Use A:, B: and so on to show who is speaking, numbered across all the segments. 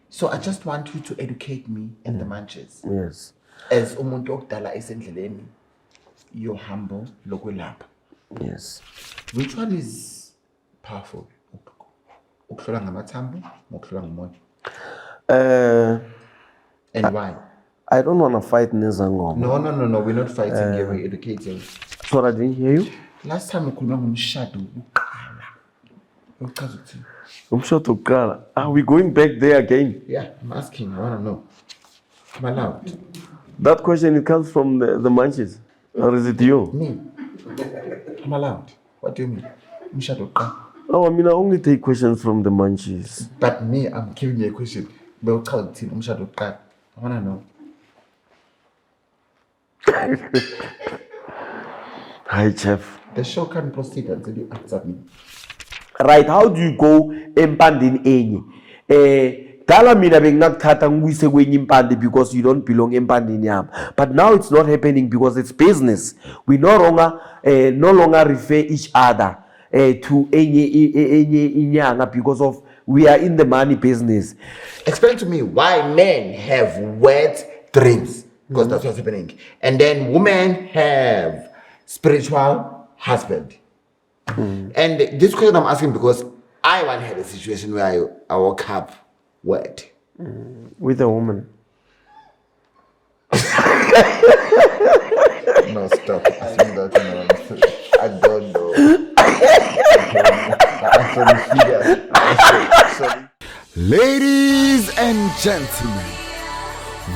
A: So I just want you to educate me in the munches.
B: Yes.
A: As umuntu okudala esendleleni, you're humble, lokwelapha.
B: Yes.
A: Which one is powerful? Ukuhlola ngamathambo, ukuhlola ngomoya? And why?
B: I don't want to fight Nezangoma.
A: No, we're not fighting here, we're educating.
B: Sorry, I didn't hear you.
A: Last time ukhuluma ngomshado uqala. Uchaza uthini?
B: Umshado uqala. Are we going back there again?
A: Yeah, I'm asking, I want to know. I'm allowed.
B: That question, it comes from the munches. Or is it you?
A: Me. I'm allowed. What do you mean? Umshado uqala.
B: Oh, I mean, I only take questions from the munches.
A: But me, I'm giving you a question. Uqala uthini umshado uqala? I want to know.
B: Hi, Chef.
A: The show can proceed until you answer me.
B: Right, how do you go empandeni enye? Dala mina bengakuthatha ngikuyise kwenye impande because you don't belong empandeni yami. But now it's not happening because it's business. We no longer refer each other to enye inyanga because of we are in the money business.
A: Explain to me why men have wet dreams, because that's what's happening, and then women have spiritual husband. And this question I'm asking because I once had a situation where I woke up wet.
B: With a woman.
A: No, stop. I think that I don't know. Ladies and gentlemen,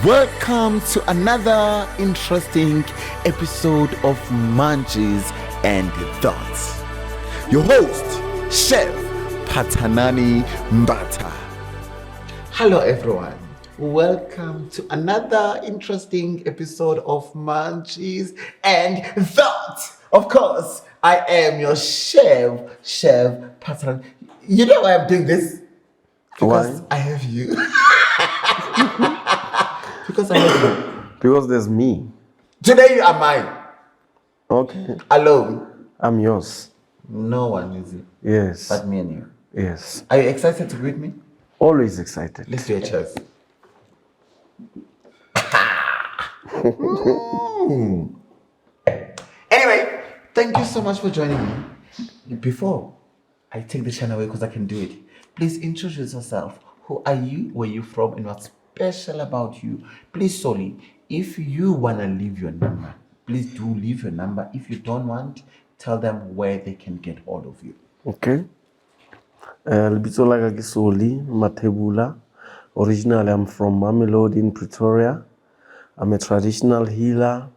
A: welcome to another interesting episode of Munches and Thoughts. Your host, Chef Patanani Mbata. Hello everyone. Welcome to another interesting episode of Munches and Thoughts. Of course, I am your Chef Patanani. You know why I'm doing this? Because
B: Why?
A: I have you. Because I have you.
B: Because there's me.
A: Today you are mine.
B: Okay.
A: Alone.
B: I'm yours.
A: No one is it.
B: Yes.
A: But me and you.
B: Yes.
A: Are you excited to greet me?
B: Always excited.
A: Let's do a cheers. Anyway, thank you so much for joining me. Before I take the channel away because I can do it, please introduce yourself. Who are you? Where are you from? And what's special about you? Please, Soli, if you want to leave your number, please do leave your number. If you don't want, tell them where they can get hold of you.
B: Okay. Lebitso la ka ke Soli Mathebula. Originally, I'm from Mamelodi in Pretoria. I'm a traditional healer,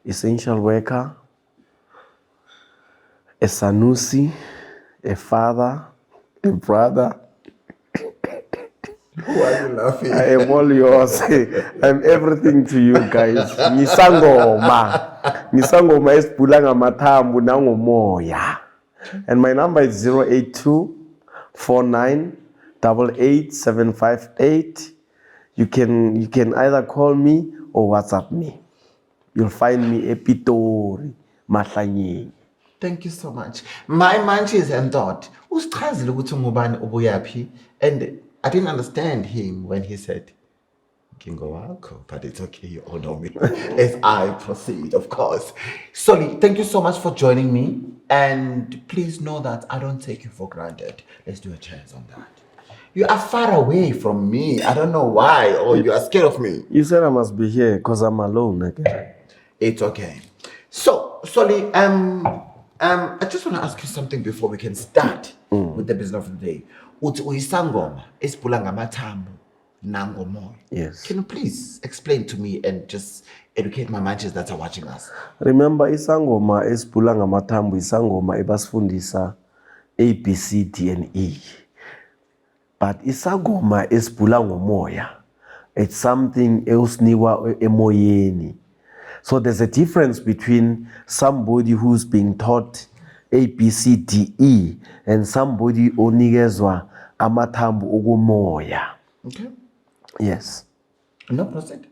B: essential worker, a Sanusi, a father, a brother.
A: Why are you laughing?
B: I am all yours. I'm everything to you guys. Ngisangoma esibhula ngamathambo nangomoya. And my number is 082-4988-758. You can either call me or WhatsApp me. You'll find me Epitori Mahlanyeni.
A: Thank you so much. My Munches and Thought. Usichazile ukuthi ngubani ubuyaphi, and I didn't understand him when he said Kingo Wako, but it's okay, you all know me. As I proceed, of course. Soli, thank you so much for joining me, and please know that I don't take you for granted. Let's do a chance on that. You are far away from me. I don't know why, or you are scared of me.
B: You said I must be here because I'm alone again.
A: It's okay. So, Soli, I just want to ask you something before we can start with the business of the day. Uthi uyisangoma esibhula ngamathambo nangomoya.
B: Yes.
A: Can you please explain to me and just educate my munches that are watching us?
B: Remember, isangoma esibhula ngamathambo isangoma ebasifundisa A, B, C, D, and E. But isangoma esibhula ngomoya, it's something esinikwa emoyeni. So there's a difference between somebody who's being taught A, B, C, D, E and somebody onikezwa amathambo okumoya.
A: Okay.
B: Yes.
A: No, proceed.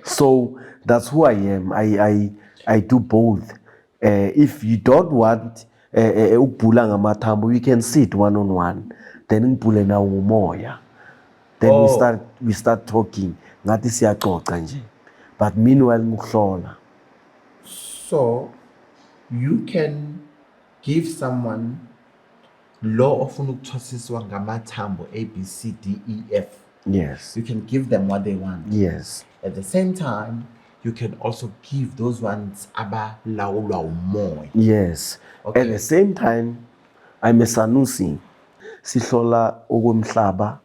B: So that's who I am. I do both. If you don't want ukubhula ngamathambo, we can sit one on one, then ngibhule nawo ngumoya, then
A: Oh.
B: we start talking ngathi siyaxoxa nje, but meanwhile ngikuhlola.
A: So you can give someone law ofuna ukuthwasiswa ngamathambo ABCDEF.
B: Yes.
A: You can give them what they want.
B: Yes.
A: At the same time, you can also give those ones abalawulwa umoya.
B: Yes.
A: Okay.
B: At the same time, I'm a Sanusi. Sihlola okumhlaba,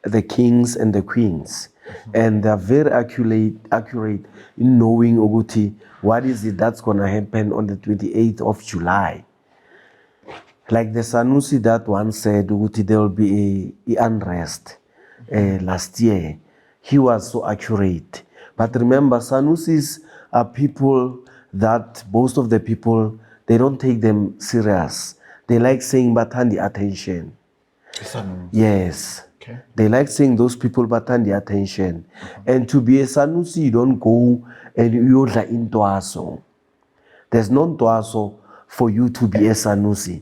B: the kings and the queens. And they're very accurate in knowing ukuthi what is it that's going to happen on the 28th of July. Like the Sanusi that once said ukuthi there will be a unrest last year. He was so accurate. But remember, Sanusis are people that most of the people, they don't take them serious. They like saying bathandi attention. Yes.
A: Okay.
B: They like saying those people bathandi attention. And to be a Sanusi, you don't go and you yodla intwaso. There's no ntwaso for you to be a Sanusi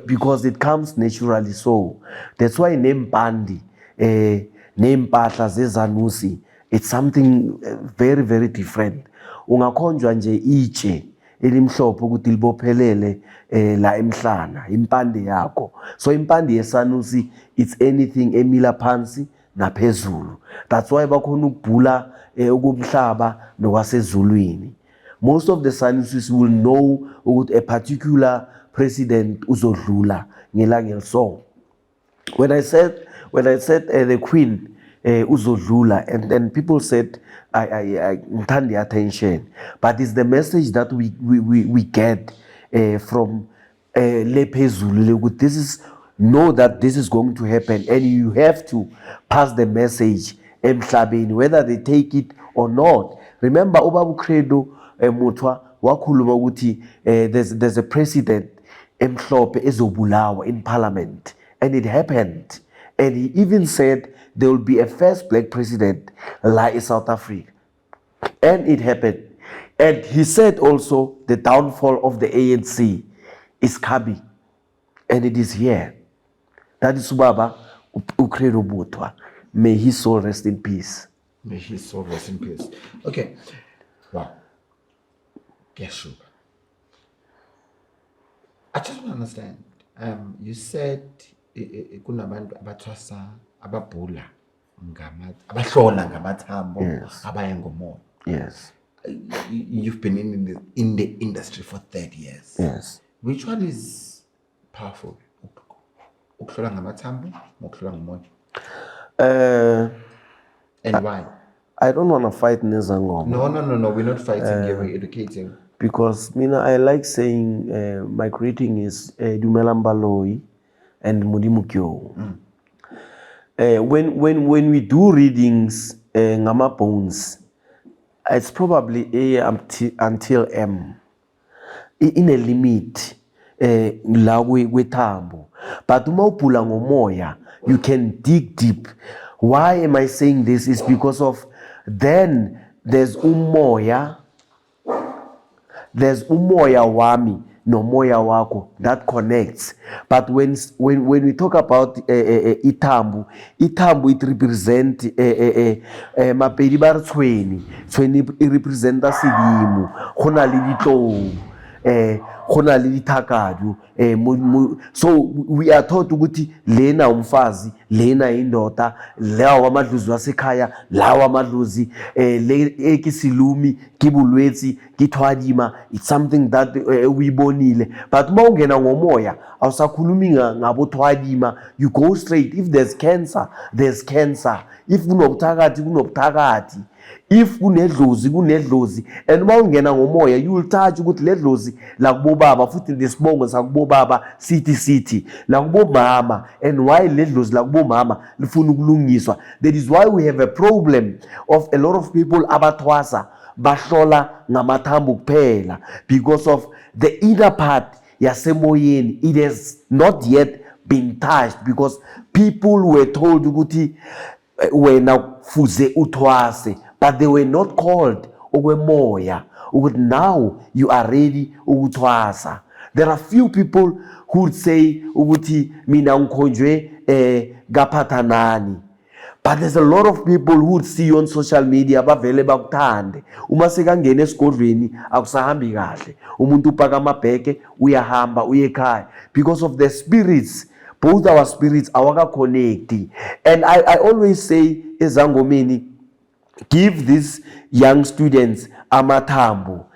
B: because it comes naturally so. That's why name Pandi, name Patla Zezanusi, it's something very, very different. Ungakhonjwa nje iche elimhlophe ukuthi libophelele la emhlana impande yakho. So impande yesanusi, it's anything emila phansi naphezulu. That's why bakhona ukubhula okumhlaba nokwasezulwini. Most of the Sanusis will know ukuthi a particular president uzodlula ngelanga eliso. When I said the queen uzodlula, and then people said I ngithanda attention, but it's the message that we get from lephezulu. This is know that this is going to happen, and you have to pass the message emhlabeni whether they take it or not. Remember Ubaba Credo Mutwa wakhuluma ukuthi there's a president emhlophe ezobulawa in parliament, and it happened. And he even said there will be a first black president like in South Africa. And it happened. And he said also the downfall of the ANC is coming. And it is here. That is Ubaba Ucredo Mutwa. May his soul rest in peace.
A: May his soul rest in peace. Okay. Wow. Yes, I just want to understand. You said kunabantu abathwasa ababhula abahlola ngamathambo abaya ngomoya.
B: Yes.
A: You've been in the industry for 30 years.
B: Yes.
A: Which one is powerful? Ukuhlola ngamathambo ukuhlola ngomoya? And why?
B: I don't want to fight Nezangoma.
A: No. We're not fighting here. We're educating.
B: Because I like saying my greeting is Dumela Mbaloi and Mudimu Kyo. When we do readings ngama bones, it's probably A until M in a limit la wethambo. But uma upula ngomoya, you can dig deep. Why am I saying this? Is because of then there's umoya wami no moya wako that connects. But when we talk about ithambo, it represent mapedi ba re tshweni e representa sedimo, gona le ditlou, gona le dithakadu. So we are taught ukuthi lena umfazi, lena indoda, lawa amadlozi wasekhaya, lawa amadlozi le ekisilumi kibulwetsi kithwadima. It's something that uyibonile. But mawungena ngomoya awusakhulumi ngabothwadima. You go straight. If there's cancer, there's cancer. If kunobuthakathi, kunobuthakathi. If kunedlozi. And mawungena ngomoya, you will touch ukuthi ledlozi la kubobaba futhi lesibongo sakubobaba city la kubomama. And why ledlozi la kubomama lifuna ukulungiswa? That is why we have a problem of a lot of people abathwasa bahlola ngamathambo kuphela, because of the inner part yasemoyeni. It has not yet been touched because people were told ukuthi wena fuze uthwase, but they were not called okwemoya ukuthi now you are ready ukuthwasa. There are few people who would say ukuthi mina ngikhonjwe kaphathanani. But there's a lot of people who would see you on social media bavele bakuthande. Uma sekangena esigodlweni akusahambi kahle. Umuntu upaka amabheke uyahamba uyekhaya because of the spirits. Both our spirits awaka connecting. And I always say ezangomeni, give these young students amathambo.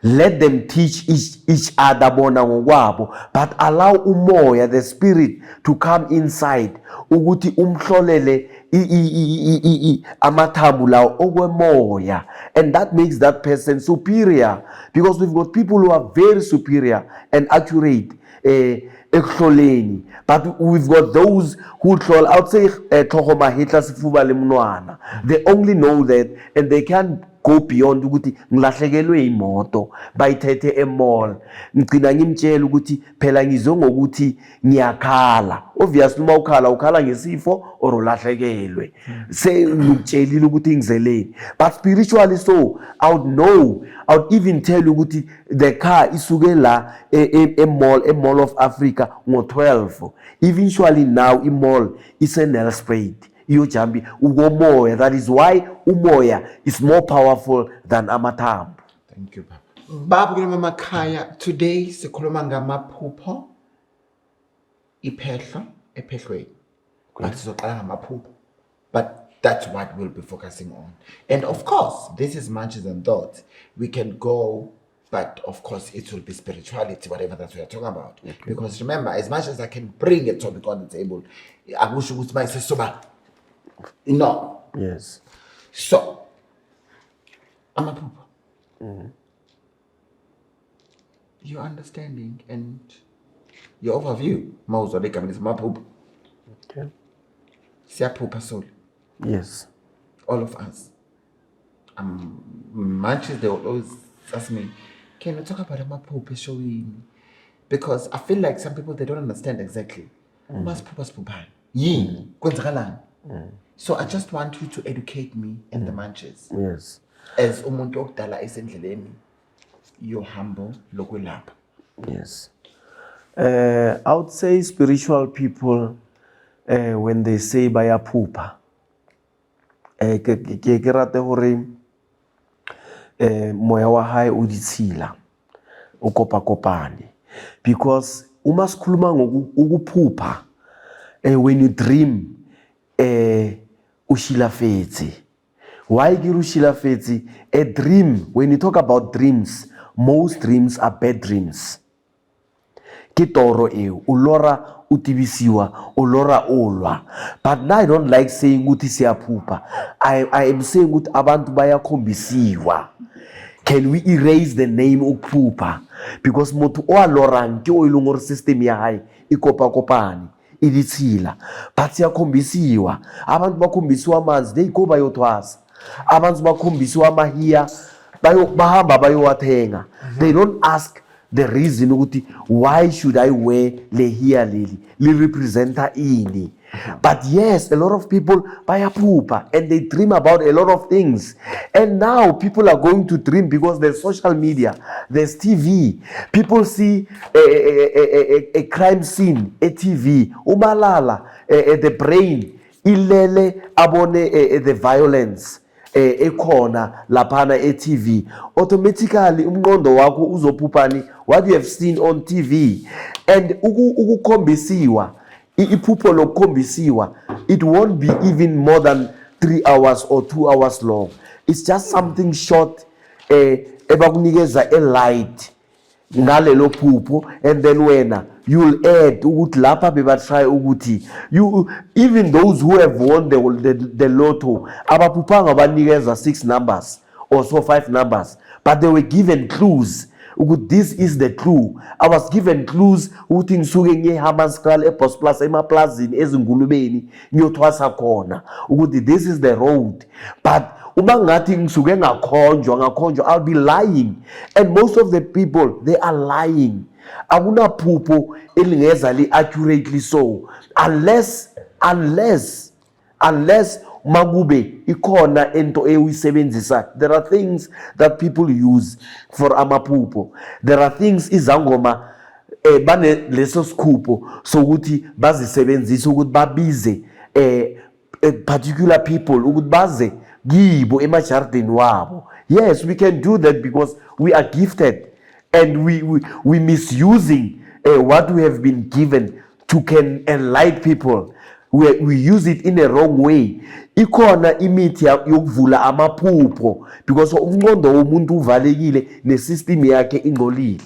B: Let them teach each other bona ngokwabo, but allow umoya, the spirit, to come inside. Ukuthi umhlolele amathambo lawo okwemoya, and that makes that person superior, because we've got people who are very superior and accurate ekuhloleni, but we've got those who hlol, I would say they only know that, and they can't go beyond ukuthi ngilahlekelwe imoto bayithethe emall, ngicina ngimtshela ukuthi phela ngizwe ngokuthi ngiyakhala. Obviously uma ukhala ngesifo or ulahlekelwe, say ngikutshelile ukuthi ngizeleni. But spiritually, so I would even tell you ukuthi the car isuke la mall of Africa ngo-12. Eventually now mall is a Nelspruit. Umoya. That is why umoya is more powerful than amathambo.
A: Thank you, Papa. Babu Mama Kaya, today sikhuluma ngamaphupho, iphehlo, ephehlweni. But sizoqala ngamaphupho. But that's what we'll be focusing on. And of course, this is Munches and Thoughts. We can go, but of course it will be spirituality, whatever that we are talking about. Okay. Because remember, as much as I can bring a topic on the table, I wish you would say soba. No.
B: Yes.
A: So, amaphupho. Your understanding and your overview. Amaphupho.
B: Okay.
A: Siyaphupha soul.
B: Yes.
A: All of us. Munches, they will always ask me, can we talk about amaphupho showing? Because I feel like some people, they don't understand exactly. Masiphupha. Yini? Kwenzakalani? So I just want you to educate me and the Munches.
B: Yes.
A: As umuntu okudala esendleleni, you're humble, lokwelapha.
B: Yes. I would say spiritual people, when they say bayaphupha, ke rate hore moya wa hae o ditshila, o kopakopane. Because uma sikhuluma ngokuphupha, when you dream, ushilafetse. Why ke ushilafetse? A dream, when you talk about dreams, most dreams are bad dreams. Ke toro eo, ulora utibisiwa, ulora olwa. But now I don't like saying ukuthi siyaphupha. I am saying ukuthi abantu bayakhombisiwa. Can we erase the name ukuphupha? Because motu oalorang ke o ilungor system ya hae ikopakopani. Iditsila, but siyakhombisiwa. Abantu bakhombisiwa amanzi deyiko bayothwasa. Abantu bakhombisiwa amahiya bahamba bayowathenga. They don't ask the reason ukuthi why should I wear lehiya leli li representa ini. But yes, a lot of people bayaphupha and they dream about a lot of things. And now people are going to dream because there's social media, there's TV. People see a crime scene, a TV, umalala, the brain, ilele abone the violence. Ekhona laphana TV, automatically umqondo wakho uzophuphani what you have seen on TV. And ukukhombisiwa iphupho lokhombisiwa, it won't be even more than 3 hours or 2 hours long. It's just something short, ebakunikeza a light ngalelo phupho, and then wena you'll add ukuthi lapha bebatry ukuthi you, even those who have won the lotto abaphuphanga banikeza 6 numbers or so 5 numbers, but they were given clues. This is the clue. I was given clues ukuthi ngisuke ngiye Hammanskraal eBos Plus emaplazini ezingulubeni ngiyothwasa khona ukuthi this is the road. But uma ngathi ngisuke ngakhonjwa, I'll be lying. And most of the people, they are lying. Akunaphupho elingeza li accurately so, unless magube ikona ento eyisebenzisa. There are things that people use for amaphupho. There are things izangoma bane leso sikhupho sokuthi bazisebenzise ukuthi babize particular people ukuthi baze kibo emajardini wabo. Yes, we can do that because we are gifted and we misusing what we have been given to can enlighten people. We use it in a wrong way. Ikhona imithi yokuvula amaphupho because umqondo womuntu uvalekile nesystem yakhe ingcolile.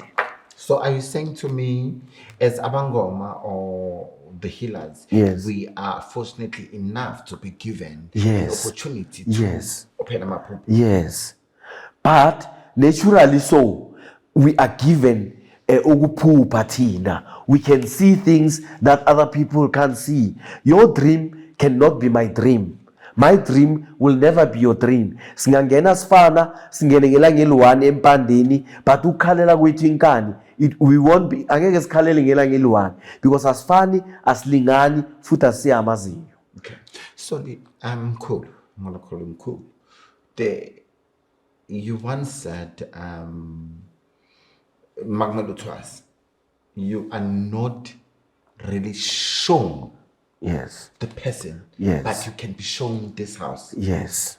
A: So are you saying to me, as Abangoma or the healers,
B: yes,
A: we are fortunately enough to be given
B: yes,
A: the opportunity to
B: yes,
A: open amaphupho?
B: Yes, but naturally so, we are given ukuphupha thina. We can see things that other people can't see. Your dream cannot be my dream. My dream will never be your dream. Singangena sifana, singene ngelanga eli-1 empandeni, but ukhalela kwethu inkani, we won't be, angeke sikhalele ngelanga eli-1 because asifani, asilingani, futhi asiyamazinyo.
A: Okay. So I'm cool. I'm gonna call him cool. You once said, Magna Lutwas, you are not really shown
B: yes,
A: the person,
B: yes,
A: but you can be shown this house.
B: Yes.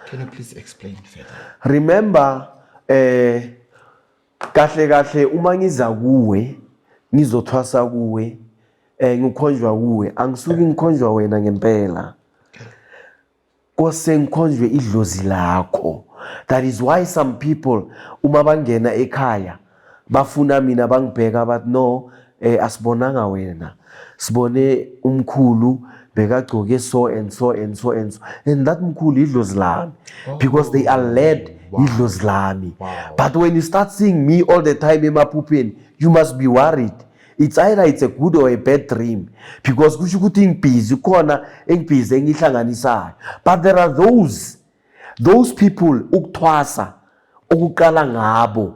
A: Can you please explain further?
B: Remember, kahle uma ngiza kuwe, ngizothwasa kuwe, ngikhonjwa kuwe, angisuki ngikhonjwa wena ngempela. Kose ngikhonjwe idlozi lakho. That is why some people uma bangena ekhaya bafuna mina bangibheka but no, asibonanga wena. Sibone umkhulu bekagcoke so and so and so and so, and that mkhulu idlozi lami because they are led idlozi lami. But when you start seeing me all the time emaphupheni, you must be worried. It's either it's a good or a bad dream because kusho ukuthi ngibhizi khona engibhizi engihlanganisayo. But there are those people ukuthwasa ukuqala ngabo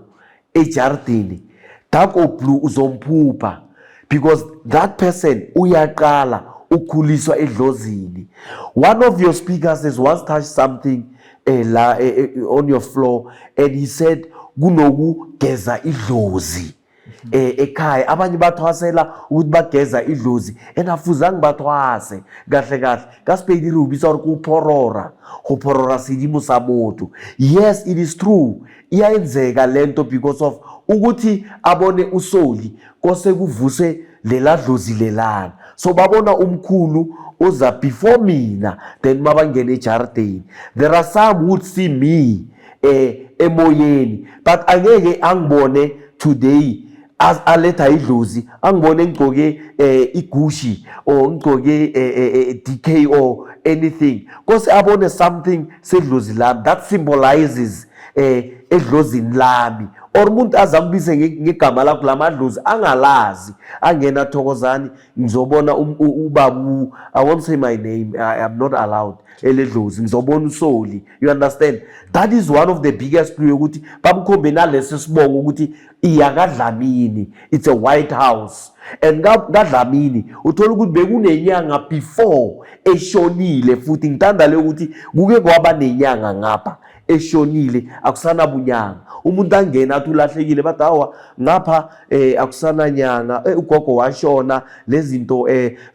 B: ejardini dark or blue uzomphupha because that person uyaqala ukhuliswa edlozini. One of your speakers has once touched something on your floor and he said kunokugeza idlozi ekhaya. Abanye bathwasela ukuthi bageza idlozi and afuzange bathwase kahle kaSpedi ubisa ukuphorora uphorora sidimo sabotu. Yes, it is true, iyenzeka lento because of ukuthi abone usoli kose kuvuse lela dlozi lelana. So babona umkhulu oza before mina then mabangena ejardini. There are some who would see me emoyeni but angeke angibone today as aletha idlozi, angibone ngigcoke igushi or ngigcoke DK or anything. Kose abone something sedlozi lami that symbolizes edlozini lami. Or umuntu azakubise ngegama lakho lamadlozi angalazi angena Thokozani ngizobona ubabu. I won't say my name, I am not allowed eledlozi ngizobona usoli. You understand? That is one of the biggest clue ukuthi bamkhombe nalesi sibongo ukuthi iyakadlamini, it's a White House. And kadlamini uthola ukuthi bekunenyanga before eshonile futhi ngithanda le ukuthi kuke kwaba nenyanga ngapha eshonile akusana bunyanga. Umuntu angena athi ulahlekile bathi hawa ngapha akusana nyanga ugogo washona lezinto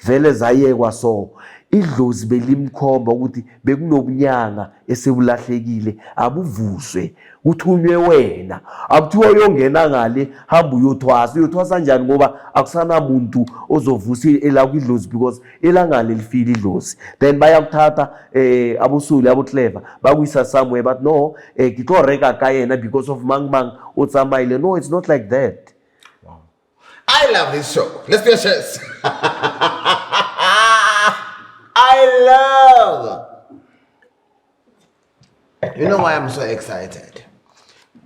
B: vele zayekwa. So idlozi belimkhomba ukuthi bekunobunyanga esebulahlekile abuvuswe uthunywe wena. Akuthiwa uyongena ngale hamba uyothwasa njani ngoba akusana muntu ozovusa elakwidlozi because elangale lifile idlozi. Then bayakuthatha abosuli abo clever bakuyisa somewhere but no kitlo reka ka yena because of mang utsamayile. No, it's not like that.
A: Wow. I love this show. Let's be a chess. I love. You know why I'm so excited?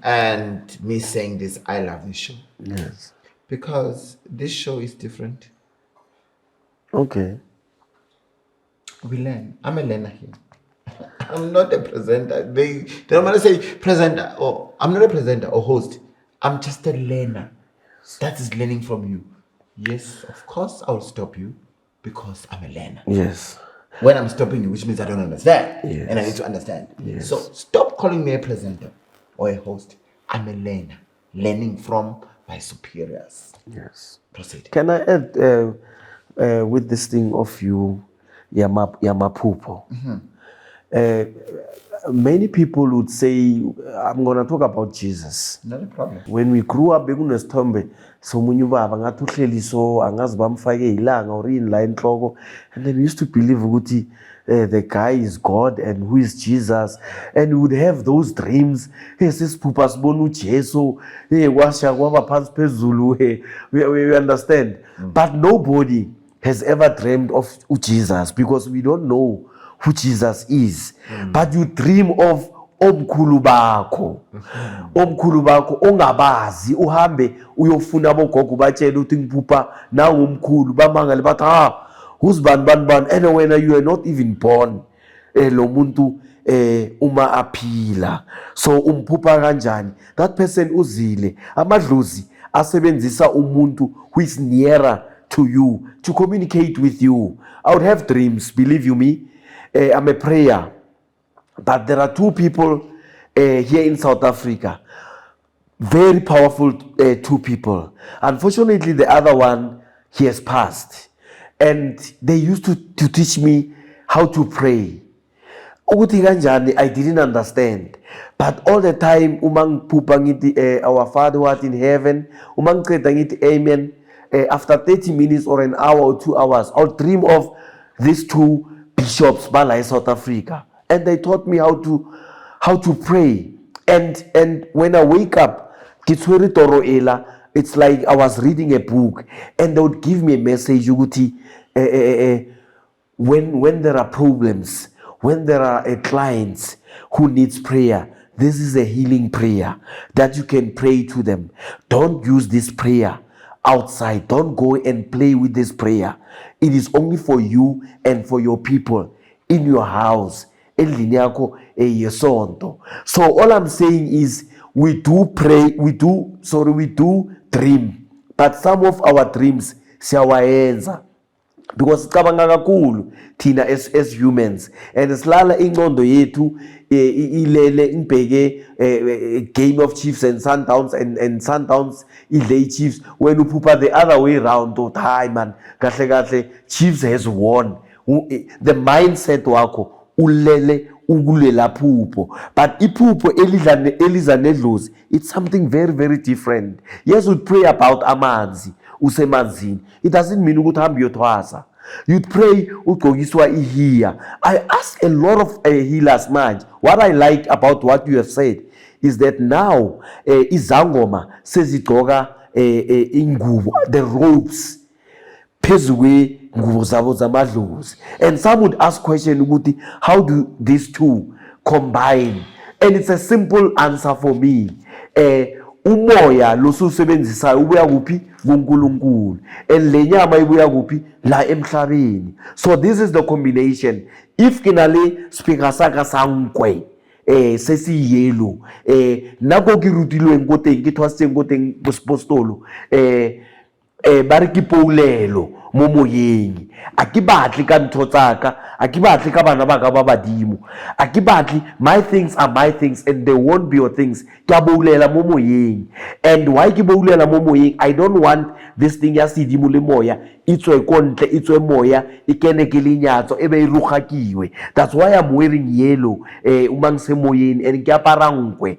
A: And me saying this, I love this show.
B: Yes.
A: Because this show is different.
B: Okay.
A: We learn. I'm a learner here. I'm not a presenter. They don't want to say presenter or I'm not a presenter or host. I'm just a learner. That is learning from you. Yes, of course I will stop you because I'm a learner.
B: Yes.
A: When I'm stopping you, which means I don't understand.
B: Yes.
A: And I need to understand.
B: Yes.
A: So stop calling me a presenter or a host. I'm a learner. Learning from by superiors.
B: Yes.
A: Proceed.
B: Can I add with this thing of you, Yamapupo? Many people would say, I'm going to talk about Jesus.
A: Not a problem.
B: When we grew up, bekunesithombe somunye ubaba ngathi uhleli so angazi bamfake ilanga or in la enhloko, and then we used to believe ukuthi the guy is God and who is Jesus, and we would have those dreams. Hey, sisiphupha sibona uJesu, hey kwasha kwaba phansi phezulu, hey we understand. But nobody has ever dreamed of Jesus because we don't know who Jesus is. But you dream of omkhulu bakho. Omkhulu bakho ongabazi uhambe uyofuna abogogo batshela uthi ngiphupha nangu umkhulu bamangale bathi who's ban and when you are not even born lo muntu uma aphila, so umphupha kanjani? That person uzile. Amadlozi asebenzisa umuntu who is nearer to you to communicate with you. I would have dreams, believe you me. I'm a prayer, but there are two people here in South Africa, very powerful two people. Unfortunately, the other one, he has passed, and they used to teach me how to pray. Ukuthi kanjani, I didn't understand, but all the time umang pupa ngithi our Father who art in heaven, umang qeda ngithi amen, after 30 minutes or an hour or 2 hours, I'll dream of these two bishops bala in South Africa, and they taught me how to pray. And when I wake up, it's like I was reading a book, and they would give me a message. When there are problems, when there are clients who needs prayer, this is a healing prayer that you can pray to them. Don't use this prayer outside. Don't go and play with this prayer. It is only for you and for your people in your house. So all I'm saying is we do pray, we do dream, but some of our dreams siyawayenza because cabanga kakhulu thina as humans, and silala ingqondo yethu ilele ngibheke game of Chiefs and Sundowns, and Sundowns idle Chiefs. When uphupha the other way around, hi man, kahle Chiefs has won. The mindset wakho ulele ukulela phupho, but iphupho eliza nedlozi, it's something very, very different. Yes, we pray about amanzi usemanzini, it doesn't mean ukuthi hambe uyothwasa. You'd pray ugqokiswa ihiya. I ask a lot of healers manje. What I like about what you have said is that now izangoma sezigqoka ingubo, the robes phezwe ngubo zabo zamadlozi, and some would ask question ukuthi how do these two combine, and it's a simple answer for me. Umoya losusebenzisayo ubuya kuphi? kuNkulunkulu, and le nyama ibuya kuphi? La emhlabeni. So this is the combination. If kinale speaker saka sankwe sesi yellow nako ki rutilwe nkoteng ke thwasitse nkoteng bospostolo ba re ke poulelo mo moyeng, a ke batle ka ntho tsaka, a ke batle ka bana ba ka ba badimo, a ke batle my things are my things and they won't be your things. Ke a boulela mo moyeng, and why ke boulela mo moyeng? I don't want this thing ya sedimo le moya itswe kontle, itswe moya e kene ke lenyatso e be e rugakiwe. That's why I'm wearing yellow uma ngise moyeng, and ke apara nkwe.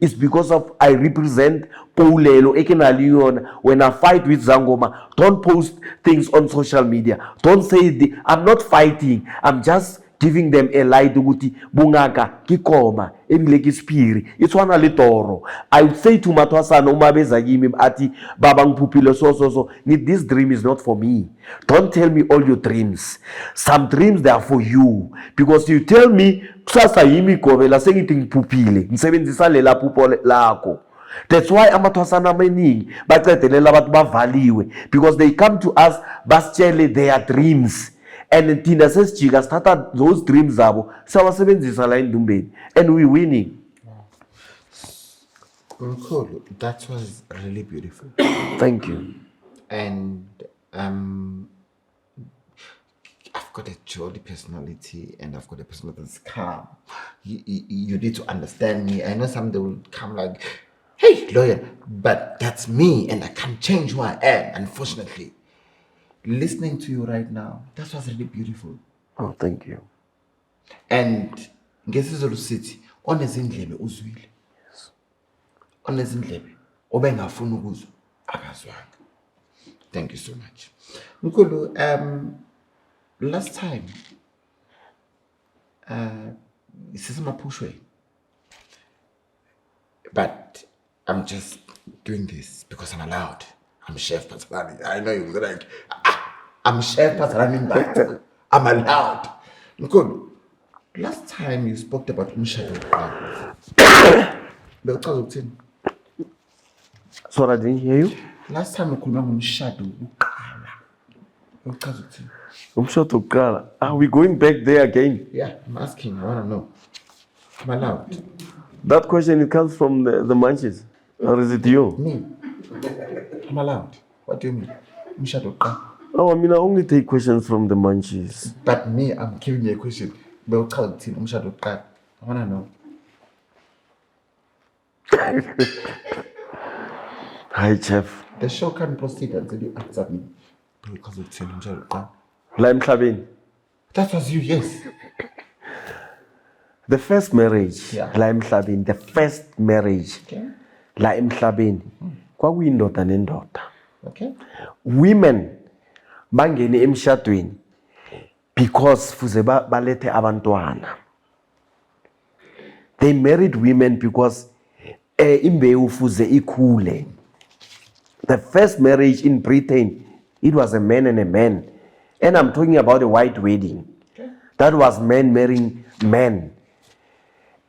B: It's because of I represent poulelo e ke na le yona. When I fight with Zangoma, don't post things on social media. Don't say I'm not fighting, I'm just giving them a lie ukuthi bungaka ki koma ebile ki spiri itshwana le toro. I would say to Mathwasana uma beza kimi athi baba ngiphuphile so this dream is not for me. Don't tell me all your dreams. Some dreams they are for you, because you tell me kusasa yimi gobela sengithi ngiphuphile ngisebenzisa lela phupho lakho. That's why amathwasana amaningi baqedelela abantu bavaliwe, because they come to us basitshele their dreams, and thina sesijika sithatha those dreams zabo siyawasebenzisa la endumbeni, and we winning.
A: Mkhulu, that was really beautiful.
B: Thank you.
A: And I've got a jolly personality, and I've got a personality that's calm. You need to understand me. I know some they will come like, hey, hey, lawyer, but that's me and I can't change who I am, unfortunately. Listening to you right now, that was really beautiful.
B: Oh, thank you.
A: And ngesizulu sithi onezindlebe uzwile. Onezindlebe obengafuna ukuzwa akazwanga. Thank you so much. Nkulu, last time sisemapushwe. But I'm just doing this because I'm allowed. I'm Chef Patarani. I know you're like, I'm Chef Patarani, but I'm allowed. Nkulu, last time you spoke about umshado.
B: Sorry, I didn't hear you.
A: Last time ukhuluma ngomshado uqala. Uchaza ukuthini?
B: Umshado wokuqala. Are we going back there again?
A: Yeah, I'm asking. I want to know. I'm allowed.
B: That question, it comes from the Manchis. Or is it you?
A: Me. I'm allowed. What do you mean? Umshado uqala.
B: Oh, I mean, I only take questions from the Manchis.
A: But me, I'm giving you a question. Uchaza ukuthini umshado uqala? I want to know.
B: Hi, Chef.
A: The show can proceed until you answer me. Uchaza ukuthini umshado uqala?
B: La emhlabeni.
A: That was you, yes.
B: The first marriage,
A: Yeah.
B: la emhlabeni, the first marriage,
A: Okay.
B: la emhlabeni, kwakuyindoda nendoda.
A: Okay.
B: Women bangene emshadweni because fuze balethe abantwana. They married women because imbewu fuze ikhule. The first marriage in Britain, it was a man and a man. And I'm talking about a white wedding.
A: Okay.
B: That was men marrying men.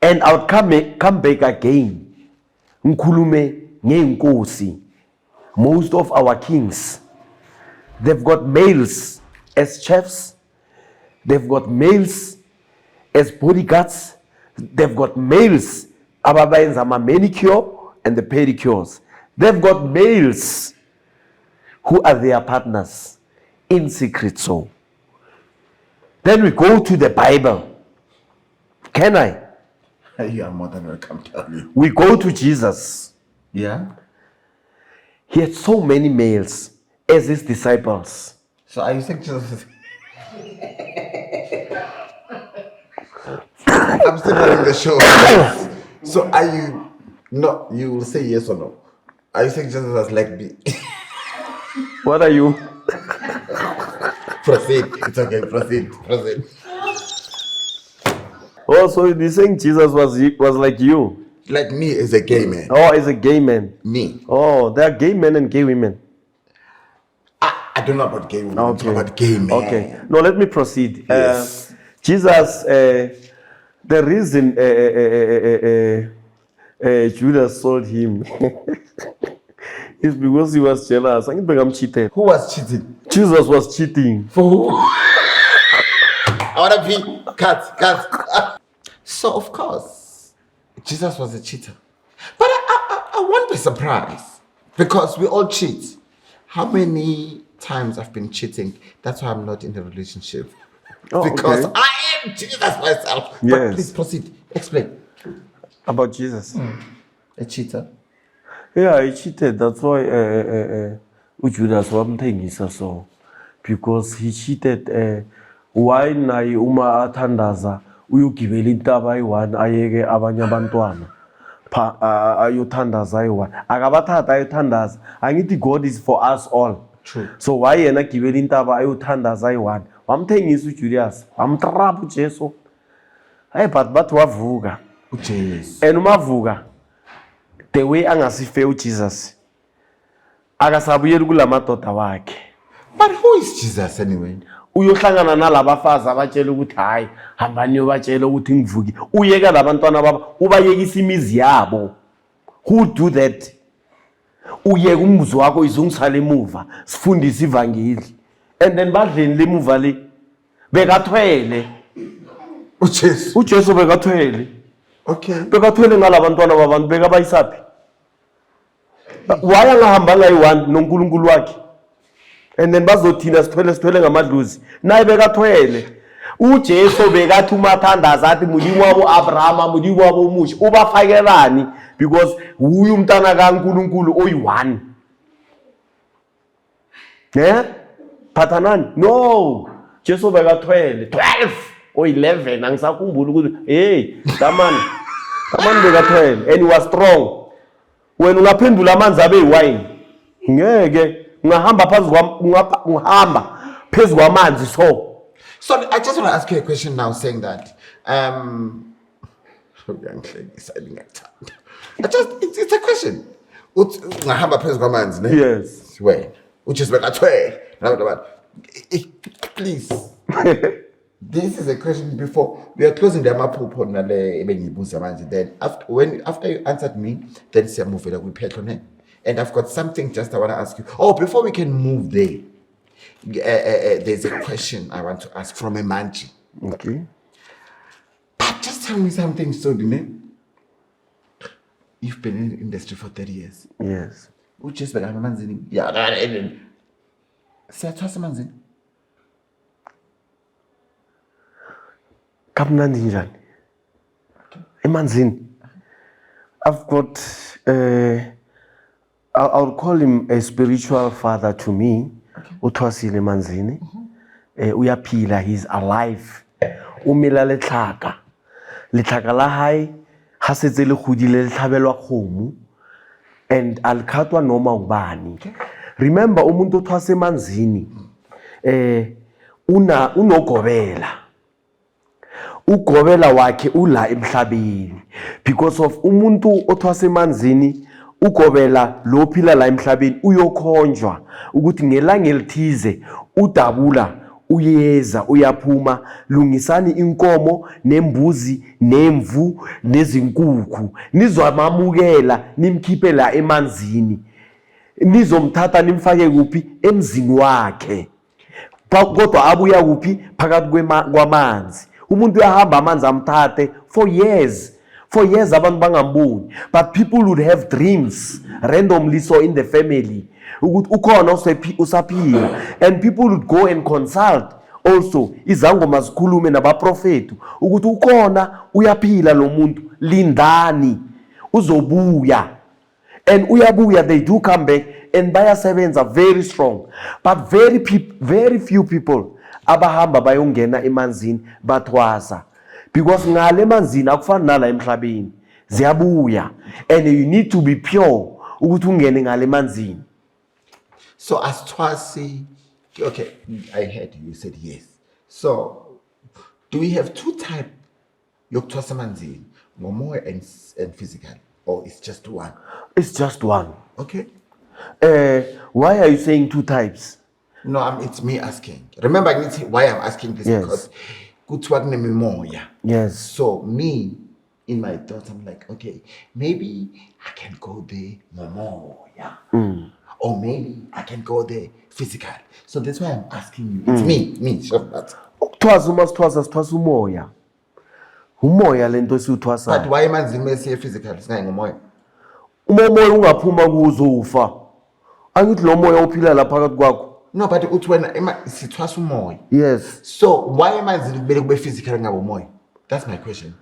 B: And I would come back again. Nkhulume ngeenkosi. Most of our kings, they've got males as chefs. They've got males as bodyguards. They've got males ababayenza ama manicure and the pedicures. They've got males who are their partners in secret. So then we go to the Bible. Can I?
A: You are more than welcome, tell me.
B: We go to Jesus.
A: Yeah?
B: He had so many males as his disciples.
A: So are you saying Jesus? I'm still running the show. So are you? No, you will say yes or no. Are you saying Jesus was like me?
B: What are you?
A: Proceed. It's okay. Proceed. Proceed.
B: Oh, so you're saying Jesus was like you?
A: Like me is a gay man.
B: Oh, as a gay man.
A: Me.
B: Oh, there are gay men and gay women.
A: I don't know about gay women. I'm talking about gay men.
B: Okay. No, let me proceed.
A: Yes.
B: Jesus, the reason Judas sold him is because he was jealous. I think I'm cheated.
A: Who was cheating?
B: Jesus was cheating.
A: For who? I want to be cut. So of course, Jesus was a cheater. But I won't be surprised because we all cheat. How many times I've been cheating? That's why I'm not in a relationship.
B: Oh,
A: Because
B: okay.
A: I am Jesus myself. But
B: Yes.
A: please proceed. Explain.
B: About Jesus.
A: A cheater.
B: Yeah, he cheated. That's why Judas wamthengisa so, because he cheated. Why naye uma athandaza uyugibela intaba ayi-1 ayeke abanye abantwana ayothandaza ayi-1 akabathatha ayothandaza. Angithi God is for us all.
A: True.
B: So why yena agibela intaba ayothandaza ayi-1 wamthengisa uJulius wamtrap uJesu. Hey, but wavuka.
A: Jesus.
B: And umavuka the way angasife uJesus akasabuyela kulamadoda wakhe.
A: But who is Jesus anyway?
B: Uyohlangana nalabafazi abatshela ukuthi hayi hambani uyobatshela ukuthi ngivuki. Uyeka labantwana baba ubayekisa imizi yabo. Who do that? Uyeka umbuzo wakho izongisala emuva sifundisa ivangeli. And then badleni lemuva le bekathwele.
A: Jesus.
B: uJesu bekathwele.
A: Okay.
B: Bekathwele ngalabantwana babantu bekabayisaphi? Why angahambanga yi-1 noNkulunkulu wakhe? And then bazothina sithwele ngamadluzi. Naye bekathwele. uJesu bekathi umathandaza athi mulimi wabo Abraham mulimi wabo uMoshe ubafakelani because uyu mntana kaNkulunkulu oyi1 phathanani no Jesu beka12 or 11 angisakhumbula ukuthi hey tamani beka12 and he was strong wena ungaphendula amanzi abe yiwine ngeke ungahamba phezu kwamanzi so
A: I just want to ask you a question now, saying that it's a question.
B: Yes.
A: Wait. Which is please. This is a question before we are closing the Amapupo then after you answered me, then say move it with Petrone. And I've got something just I want to ask you. Oh, before we can move there, there's a question I want to ask from a Manchi.
B: Okay.
A: But just tell me something, so you've been in the industry for 30 years.
B: Yes.
A: Which is better manzini. Yeah, manzini.
B: Kamnandi njani? Emanzini. I've got I'll call him a spiritual father to me. Uthwasile Manzini. Uyaphila, he's alive. Umela letlhaka. Letlhaka la hae ha setse le godile le tlhabelwa khomo and alikhatwa noma ubani. Remember umuntu othwase Manzini unogobela. Ugobela wakhe ula emhlabeni because of umuntu othwase Manzini ugobela lo phila la emhlabeni uyokhonjwa ukuthi ngelanga elithize udabula uyeza uyaphuma lungisani inkomo nembuzi nemvu nezinkukhu nizwamamukela nimkhiphe la emanzini nizomthatha nimfake kuphi emzini wakhe kodwa abuya kuphi phakathi kwamanzi umuntu uyahamba amanzi amthathe for years abantu bangamboni but people would have dreams randomly so in the family ukuthi ukhona usaphila and people would go and consult also izangoma zikhulume nabaprofetu ukuthi ukhona uyaphila lo muntu lindani uzobuya and uyabuya they do come back and bayasebenza very strong but very few people abahamba bayongena emanzini bathwasa because ngale emanzini akufani nala emhlabeni ziyabuya and you need to be pure ukuthi ungene ngale emanzini.
A: So as Twasi, okay, I heard you said yes. So do we have two types yok Twasa manzini, more and physical, or it's just one?
B: It's just one.
A: Okay.
B: Why are you saying two types?
A: No, it's me asking. Remember, why I'm asking this
B: yes.
A: Because
B: yes.
A: So me, in my thoughts, I'm like, okay, maybe I can go there more, yeah. Or maybe I can go there physical. So that's why I'm asking you. It's me, sure that.
B: Twas umoya. Umoya lento esiuthwasa.
A: But why manzini say physical? It's not umoya.
B: Umoya ungaphuma kuzo ufa. Angithi lo moya uphila la phakathi kwakho.
A: No, but uthi wena sithwasa umoya.
B: Yes.
A: So why manzini kubele kube physical ngabo umoya? That's my question.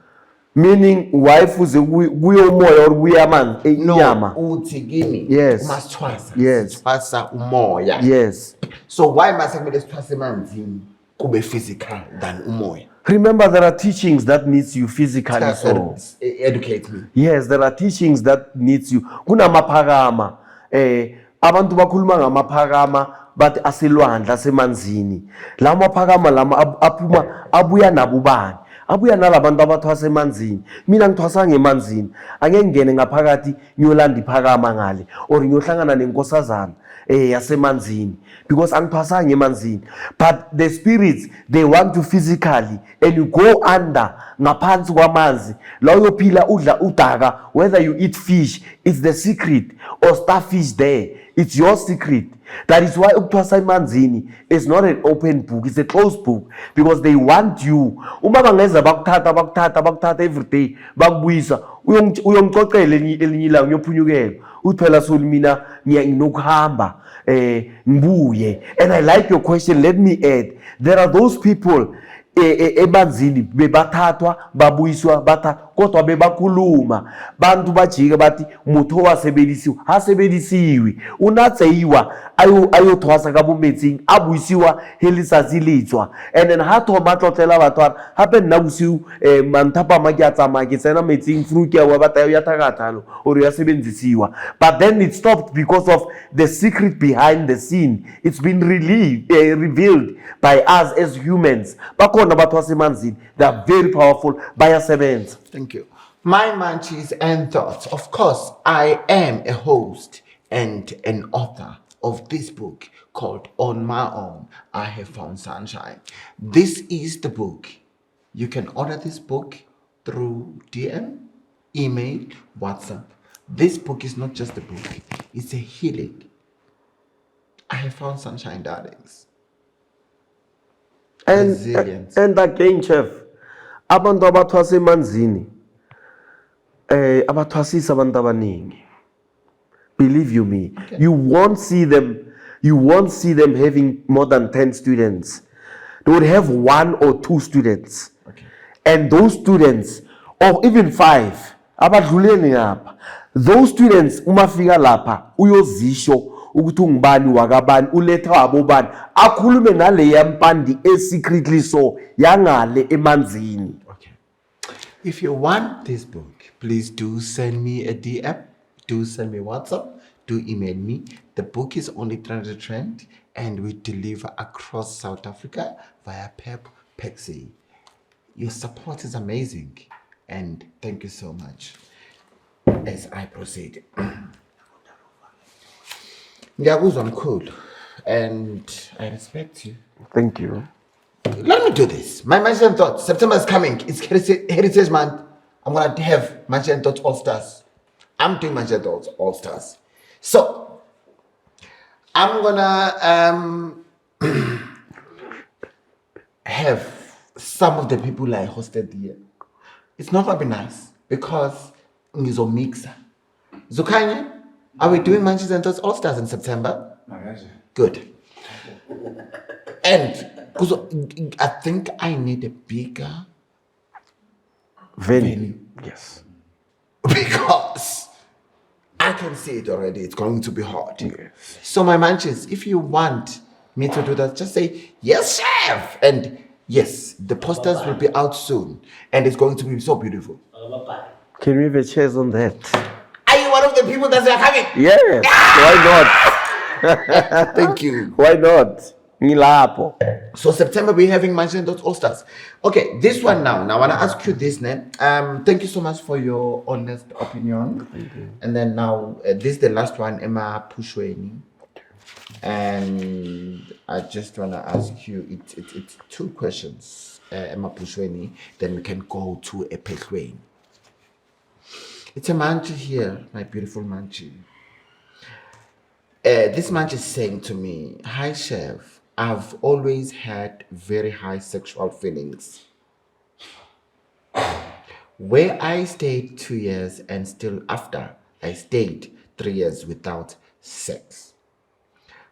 B: Meaning why fuze kuye umoya or kuye amanzi inyama?
A: No, uthi kimi.
B: Yes.
A: Umasithwasa.
B: Yes.
A: Sithwasa umoya.
B: Yes.
A: So why must kumele sithwase manzini kube physical than umoya?
B: Remember, there are teachings that needs you physically. So
A: educate me.
B: Yes, there are teachings that needs you. Kunamaphakama. Abantu bakhuluma ngamaphakama but aselwandla semanzini. La maphakama lama aphuma abuya nabubani. Abuya nalabantu abathwasa emanzini. Mina ngithwasa ngemanzini. Angeke ngene ngaphakathi ngiyolanda iphakama ngale or ngiyohlangana nenkosazana yasemanzini because angithwasa ngemanzini. But the spirits they want to physically and you go under ngaphansi kwamanzi. La uyophila udla udaka whether you eat fish it's the secret or starfish there. It's your secret. That is why ukuthwasa emanzini is not an open book, it's a closed book because they want you. Uma bangeza bakuthatha every day bakubuyisa uyongicocela elinye ilanga uyophunyukela uthi phela so mina nginokuhamba ngibuye. And I like your question. Let me add, there are those people emanzini bebathathwa babuyiswa kodwa bebakhuluma bantu bajike bathi motho o a sebedisiwa ha sebedisiwe o na tseiwa ayothwasa ka bometsing a buisiwa he letsatsi le tswa and then ha thoma tlotlela batho ana hape nna bosiu manthapama ke a tsamaya ke tsena metsing through ke wa batla ya thakathalo or ya sebenzisiwa but then it stopped because of the secret behind the scene. It's been revealed by us as humans. Bakhona batho basemanzini, they are very powerful bayasebenza.
A: Thank you. My munchies and thoughts. Of course, I am a host and an author of this book called On My Own, I Have Found Sunshine. This is the book. You can order this book through DM, email, WhatsApp. This book is not just a book, it's a healing. I have found sunshine, darlings. Resilience.
B: And again, Chef, abantu abathwasa emanzini abathwasisa abantu abaningi. Believe you me, okay. You won't see them having more than 10 students. They would have 1 or 2 students.
A: Okay.
B: And those students, or even 5, abadluleni lapha. Those students umafika lapha uyozisho ukuthi ungubani wakabani uletha abobani akhulume nale yampandi secretly so yangale emanzini.
A: Okay. If you want this book, please do send me a DM, do send me WhatsApp, do email me. The book is only 300 Rand and we deliver across South Africa via PEP Pexi. Your support is amazing and thank you so much. As I proceed. Ngiyakuzwa mkhulu and I respect you.
B: Thank you.
A: Let me do this. My Manchester Thoughts. September is coming. It's Heritage Month. I'm going to have Manchester Thoughts All Stars. I'm doing Manchester Thoughts All Stars. So, I'm going to have some of the people I hosted here. It's not going to be nice because ngizomixa. Zukanye, are we doing Manchester Thoughts All Stars in September? Good. And I think I need a bigger venue.
B: Yes.
A: Because I can see it already. It's going to be hard.
B: Yes.
A: So my manches, if you want me to do that, just say, yes, chef. And yes, the posters will be out soon. And it's going to be so beautiful.
B: Can we have a chance on that?
A: Are you one of the people that are coming?
B: Yes. Why not?
A: Thank you.
B: Why not? Ngilapo.
A: So September we're having Manchester Thoughts All Stars. Okay, this one now. Now I want to ask you this, name. Thank you so much for your honest opinion.
B: Thank you.
A: And then now this is the last one, Emma Pushweni. And I just want to ask you. It's 2 questions, Emma Pushweni. Then we can go to a Pechweni. It's a manchi here, my beautiful manchi. This manchi is saying to me, hi chef. I've always had very high sexual feelings. Where I stayed 2 years and still after I stayed 3 years without sex.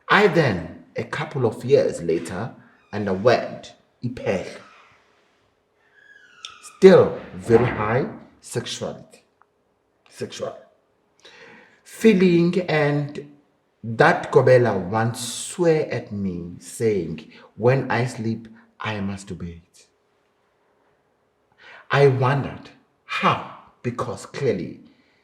A: I then, a couple of years later, underwent IPEG. Still very high sexual feeling, and that Kobela once swear at me saying, when I sleep, I masturbate. I wondered how, because clearly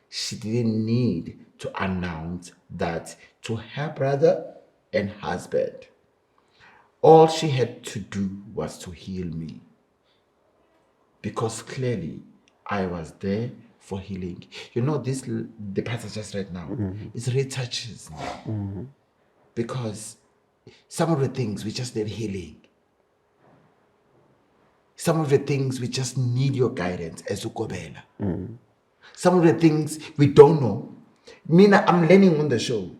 A: she didn't need to announce that to her brother and husband. All she had to do was to heal me, because clearly I was there for healing. You know, the passage just right now, it really touches me. Because some of the things we just need healing. Some of the things we just need your guidance as Ukobela. Some of the things we don't know. Mina, I'm learning on the show.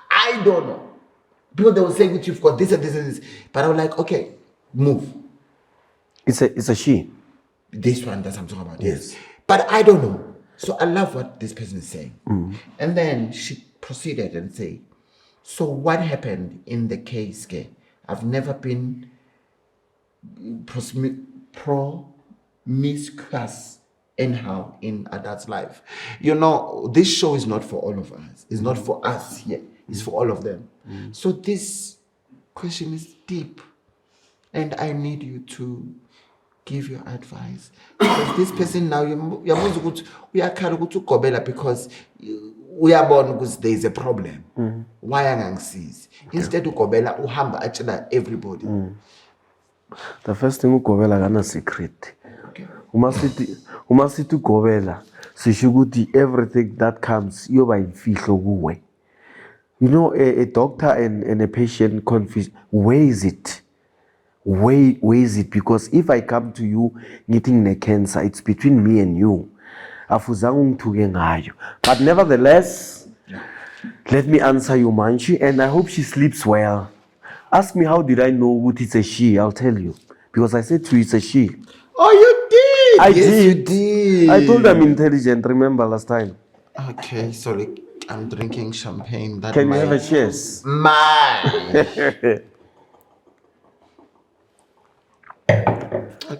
A: I don't know. People, they will say, you've got this and this and this. But I was like, okay, move.
B: It's a she.
A: This one that I'm talking about, yes. But I don't know. So I love what this person is saying. And then she proceeded and said, so what happened in the case? Ke? I've never been promiscuous anyhow in adult's life. You know, this show is not for all of us. It's not for us here. It's for all of them. So this question is deep. And I need you to give your advice. Because this person now, uyakwazi ukuthi uyakhala ukuthi ugobela because uyabona ukuthi there is a problem. Why angangisizi? Instead ugobela uhamba atshela everybody.
B: The first thing ugobela kana secret.
A: Okay.
B: Uma sithi ugobela sisho ukuthi everything that comes yoba imfihlo kuwe. You know, a doctor and a patient confuse. Where is it? Where is it? Because if I come to you getting the cancer, it's between me and you. Afuzange ungithuke ngayo. But nevertheless, let me answer you, Manchi, and I hope she sleeps well. Ask me how did I know what it's a she? I'll tell you. Because I said to you it's a she.
A: Oh, you did?
B: I
A: Yes,
B: did.
A: you did.
B: I told I'm intelligent, remember last time.
A: Okay, sorry. I'm drinking champagne. That
B: Can you have a cheers?
A: Mine.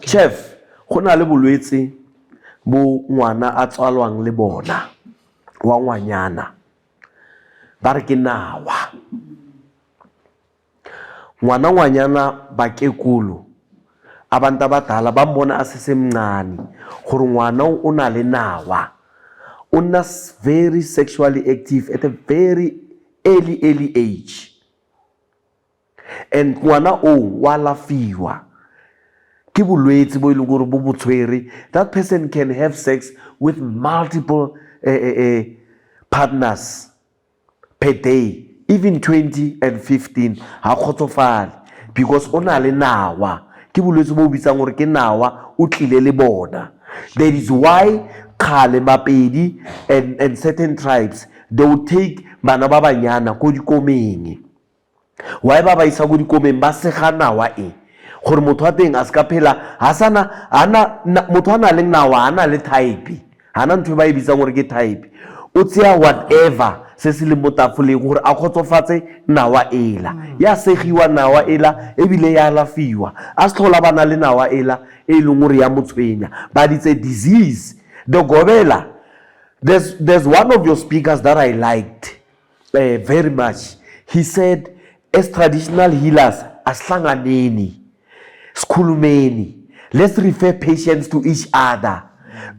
B: Chef, go na le bolwetse bo ngwana a tswalwang le bona wa ngwanyana ba re ke nawa. Ngwanyana bakekulu abantu abadala bambona asesemncane gore ngwana o na le nawa, o na very sexually active at a very early age, and ngwana o wa lafiwa. That person can have sex with multiple partners per day, even 20 and 15. Because ona le nawa. That is why Kale Mapedi and certain tribes, they will take Manababanyana Kodikoming. Why Baba is a good coming Basehanawa e? Gore motho a teng a ska phela hasana ana motho ana le nawa ana le type hana ntwe ba e bitsa gore ke type o tseya whatever se se le motafoleng gore a khotsofatse nawa ela ya segiwa nawa ela ebile ya lafiwa a se tlhola bana le nawa ela e leng gore ya motshwenya, but it's a disease. The gobela, there's one of your speakers that I liked very much. He said as traditional healers asihlanganeni, sikhulumeni, let's refer patients to each other.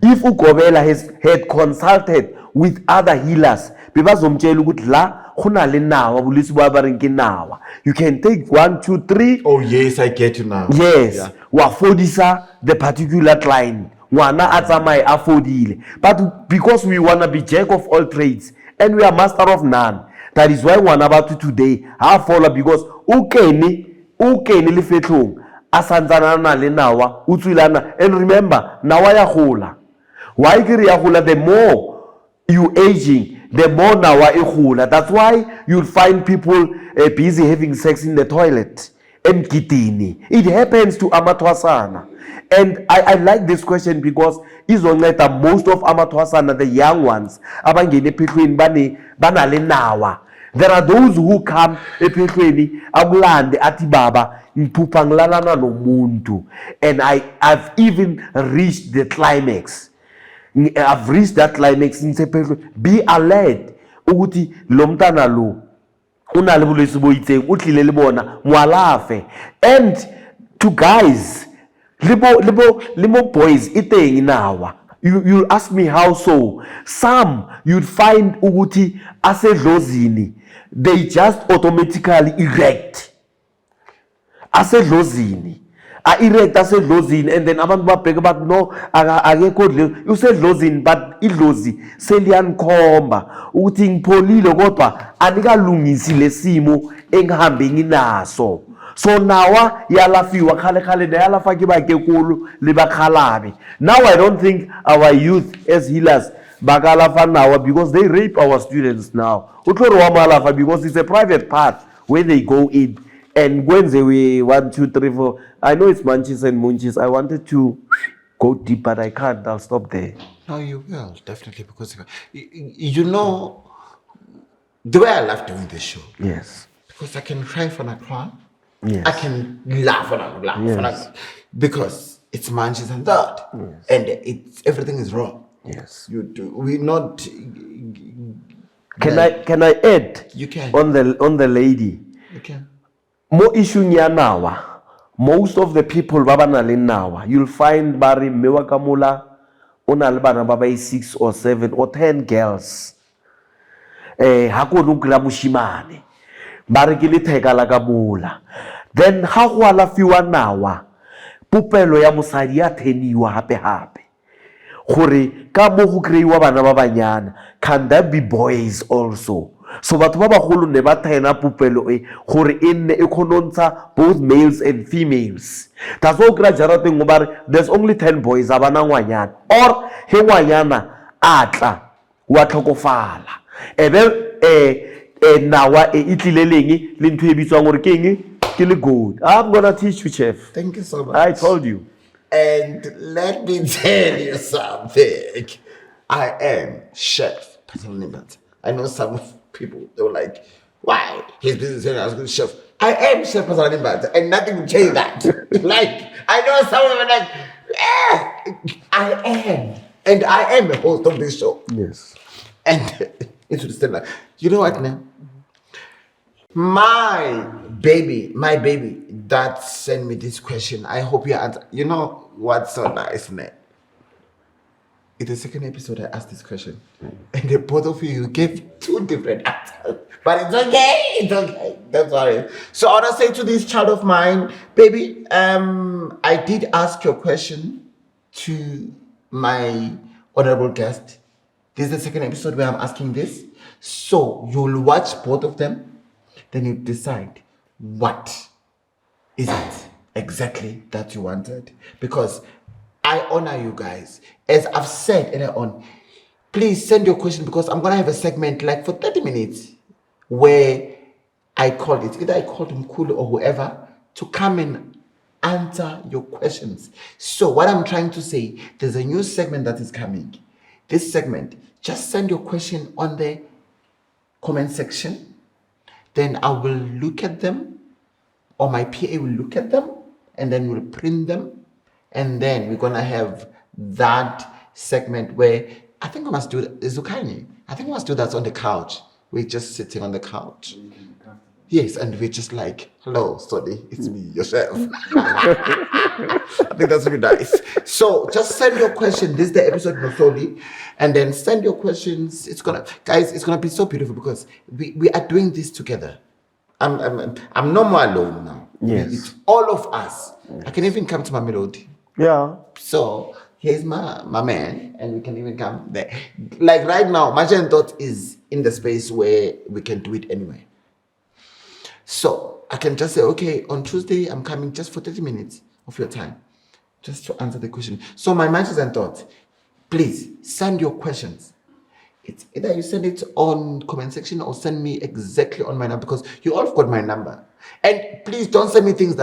B: If ugobela had consulted with other healers, bebazomtshela ukuthi la khona le nawa bulisi ba ba reng ke nawa, you can take 1 2 3.
A: Oh yes, I get you now.
B: Yes,
A: Yeah.
B: wa fodisa the particular client, ngwana a tsamaye a fodile. But because we want to be jack of all trades and we are master of none, that is why ngwana batho today ha fola, because o kene le fetlong asantsana na le nawa utswilana. And remember, nawa ya gola. Why ke re ya gola? The more you aging, the more nawa e gola. That's why you'll find people busy having sex in the toilet and kitini. It happens to amathwasana. And I like this question because izonceda most of amathwasana, the young ones, abangene ephehlweni bana le nawa. There are those who come ephehlweni akulande athi baba ngiphupha ngilalana nomuntu, and I've even reached the climax. I've reached that climax. Be alert ukuthi lo mntana lo una le bolwetse bo itseng o tlile le bona mwalafe. And to guys, lebo boys iteng nawa. You ask me how so? Some you'd find ukuthi asedlozini, they just automatically erect. Asedlozini erect asedlozini, and then abantu babheka bathi no akekho usedlozini, but idlozi seliyankhomba ukuthi ngipholile kodwa anikalungisi lesimo engihambe nginaso. So nawa yalafiwa khale na yalafa ke bakekulu le bakhalabi. Now I don't think our youth as healers bakalafa nawa because they rape our students now. Utloro wa malafa because it's a private part where they go in. And when they were 1 2 3 4, I know it's munchies and munchies. I wanted to go deep, but I can't. I'll stop there.
A: No, you will definitely, because you know the way I love doing this show.
B: Yes.
A: Because I can cry for a cry.
B: Yes.
A: I can laugh and I laugh.
B: Yes.
A: And because it's Manchester and thought. And everything is wrong.
B: Yes.
A: You do. We're not.
B: Can I add?
A: You can.
B: On the lady.
A: You can.
B: Mo issue nya nawa. Most of the people ba na le nawa, you'll find bari mewa kamula ona le bana ba 6 or 7 or 10 girls. Ha ko no kula moshimane. Bari ke le theka la ka mula. Then ha go ala fiwa nawa. Pupelo ya mosadi ya theniwa hape. Gore ka mo go kreiwa bana ba banyana, can there be boys also? So batho ba bagolo ne ba thena pupelo e gore e nne e khonontsha both males and females. That's all kra jarateng ba there's only 10 boys abana ngwanyana or he ngwanyana atla wa tlhokofala ebe nawa e itlileleng le ntho e bitswang gore ke eng ke le good. I'm gonna teach you, chef.
A: Thank you so much.
B: I told you.
A: And let me tell you something. I am Chef Pastor Nimbata. I know some people, they were like, why? His business is as good chef. I am Chef Pastor Nimbata, and nothing will change that. Like, I know some of them are like, I am. And I am the host of this show.
B: Yes.
A: And it's still like, you know what now? My baby that sent me this question. I hope you answer. You know what's so nice, man? It's the second episode I asked this question. And the both of you gave 2 different answers. But it's okay. That's all right. So I want to say to this child of mine, baby, I did ask your question to my honorable guest. This is the second episode where I'm asking this. So you'll watch both of them. Then you decide what is it exactly that you wanted. Because I honor you guys. As I've said earlier on, please send your question because I'm going to have a segment like for 30 minutes where I call it, either I called Mkulu or whoever to come and answer your questions. So what I'm trying to say, there's a new segment that is coming. This segment, just send your question on the comment section. Then I will look at them, or my PA will look at them, and then we'll print them. And then we're going to have that segment where I think we must do Zukani. I think we must do that on the couch. We're just sitting on the couch. Yes, and we're just like, hello, sorry, it's me, yourself. I think that's really nice. So just send your question. This is the episode of Nosoli. And then send your questions. It's gonna be so beautiful because we are doing this together. I'm no more alone now.
B: Yes.
A: It's all of us. Yes. I can even come to my melody.
B: Yeah.
A: So here's my man, and we can even come there. Like right now, Majan Thought is in the space where we can do it anyway. So I can just say, okay, on Tuesday, I'm coming just for 30 minutes of your time, just to answer the question. So my Matches and Thoughts, please send your questions. It's either you send it on comment section or send me exactly on my number because you all got my number. And please don't send me things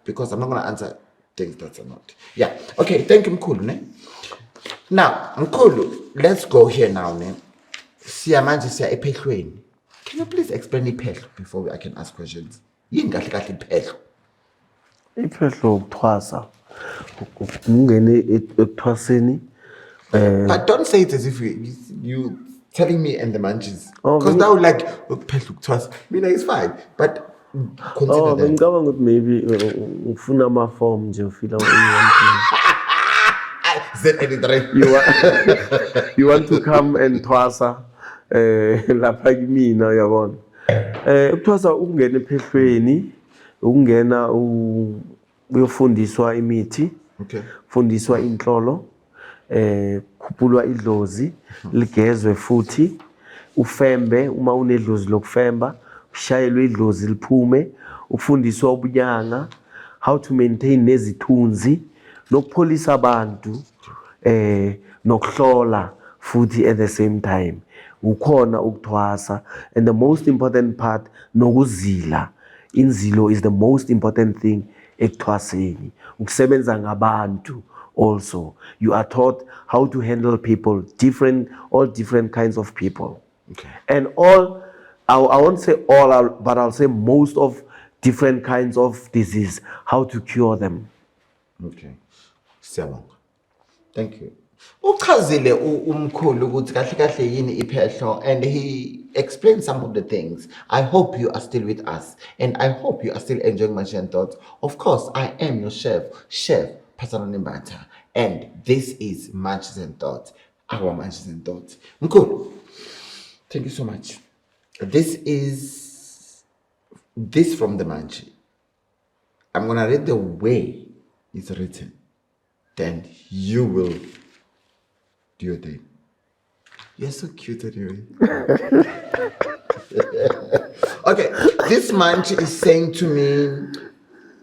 A: because I'm not going to answer things that are not. Yeah. Okay. Thank you, Mkulu. Ne? Now, Mkulu, let's go here now. Ne? Siyamanje siya ephehlweni. Can you please explain iphehlo before I can ask questions? Yini kahle kahle iphehlo?
B: Iphehlo ukuthwasa. Ungene ekuthwaseni.
A: But don't say it as if you telling me and the Manches.
B: Oh,
A: because now like iphehlo ukuthwasa. Mina it's fine. But consider that.
B: Ngicabanga ukuthi maybe ufuna ama form nje ufila you want to come and thwasa lapha kimina uyabona ukuthwasa ukungena ephehlweni ukungena uyofundiswa imithi fundiswa inhlolo khuphulwa idlozi ligezwe futhi ufembe uma unedlozi lokufemba ushayelwe idlozi liphume ufundiswa ubunyanga how to maintain nezithunzi nokupholisa abantu nokuhlola futhi at the same time ukhona ukuthwasa. And the most important part nokuzila. Inzilo is the most important thing ekuthwaseni ukusebenza ngabantu. Also you are taught how to handle people, all different kinds of people. And I won't say all, but I'll say most of different kinds of disease, how to cure them.
A: Okay. Siyabonga. Thank you. Uchazile umkhulu ukuthi kahle kahle yini iphehlo, and he explained some of the things. I hope you are still with us, and I hope you are still enjoying Munchies and Thoughts. Of course, I am your chef, Pastor Nimbata, and this is Munchies and Thoughts, our Munchies and Thoughts. Mkhulu, thank you so much. This from the Munchie. I'm gonna read the way it's written. Then you will do your thing. You're so cute anyway. Okay, this Munchie is saying to me,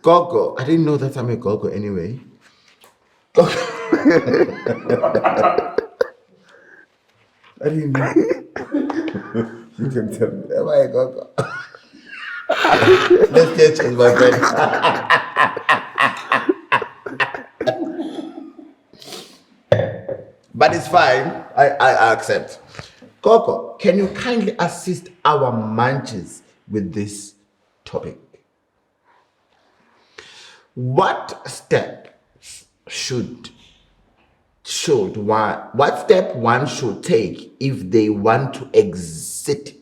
A: Gogo. I didn't know that I'm a Gogo anyway. I didn't know. You can tell me, am I a Gogo? Let's get change my friend. But it's fine. I accept. Coco, can you kindly assist our Munchies with this topic? What step one should take if they want to exit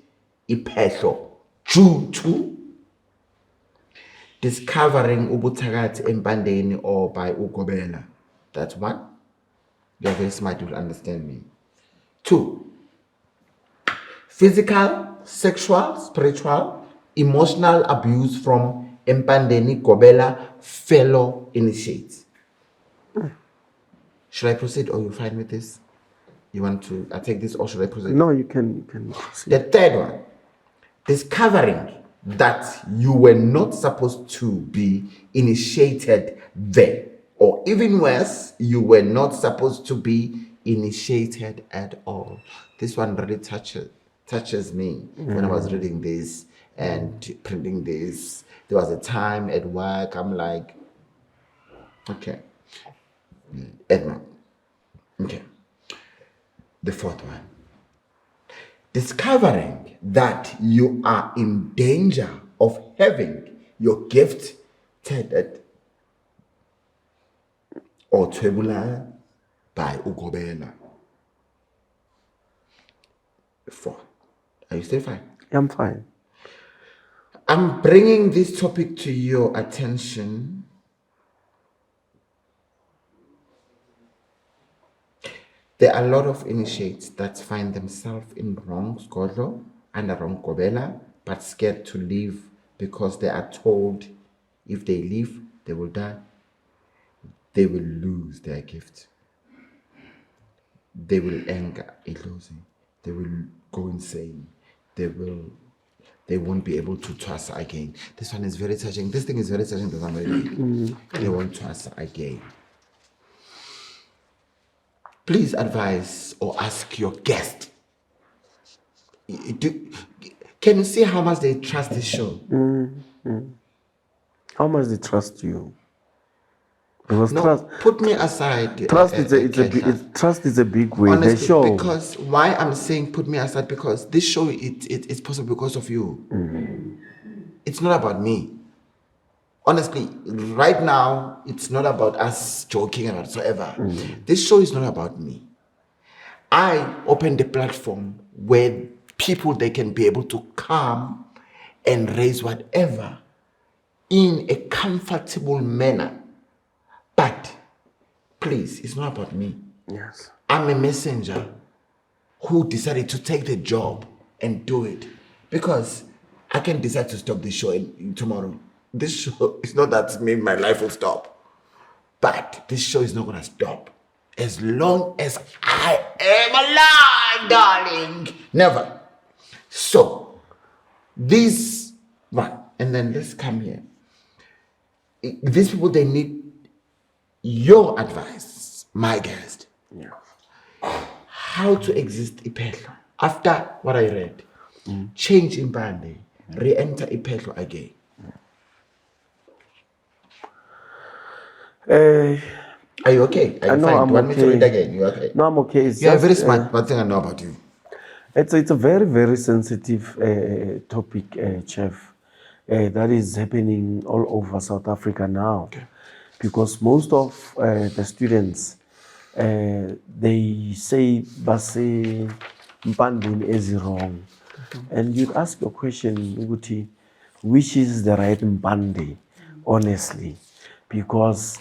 A: iphehlo due to discovering ubuthakathi empandeni or by ugobela? That's one. You're very smart, you'll understand me. 2, physical, sexual, spiritual, emotional abuse from empandeni gobela fellow initiates. Should I proceed, or you fine with this? You want to take this, or should I proceed?
B: No, you can proceed.
A: The third one, discovering that you were not supposed to be initiated there, or even worse, you were not supposed to be initiated at all. This one really touches me when I was reading this and printing this. There was a time at work, I'm like, okay, Edmund. Okay. The fourth one, discovering that you are in danger of having your gift tethered or tubular by ugobela. 4. Are you still fine?
B: I'm fine.
A: I'm bringing this topic to your attention there are a lot of initiates that find themselves in wrong skodlo and a wrong gobela, but scared to leave because they are told if they leave, they will die. They will lose their gift. They will anger losing. They will go insane. They won't be able to trust again. This one is very touching. This thing is very touching to somebody. They won't trust again. Please advise or ask your guest. Can you see how much they trust this show?
B: How much they trust you? Because
A: No,
B: trust,
A: put me aside.
B: trust is a big way.
A: Honestly,
B: The show.
A: because why I'm saying put me aside, because this show it's possible because of you. It's not about me. Honestly, right now it's not about us joking or whatsoever. This show is not about me. I opened the platform where people they can be able to come and raise whatever in a comfortable manner. But please, it's not about me.
B: Yes.
A: I'm a messenger who decided to take the job and do it because I can decide to stop this show tomorrow. This show is not that maybe my life will stop, but this show is not going to stop as long as I am alive, darling. Never. So, this one, and then let's come here. These people, they need your advice, my guest.
B: Yeah.
A: How to exist iphehlo after what I read. Change in Bande, re-enter iphehlo again.
B: Are
A: you okay? Are you fine?
B: I'm
A: Do you want me to
B: okay.
A: read again? You okay?
B: No, I'm okay. It's
A: You're
B: just,
A: very smart, one thing I know about you.
B: It's a very, very sensitive topic, Chef, that is happening all over South Africa now.
A: Okay.
B: because most of the students they say base Mpandeni is wrong. And you'd ask your question, Uguti, which is the right Mpande, honestly, because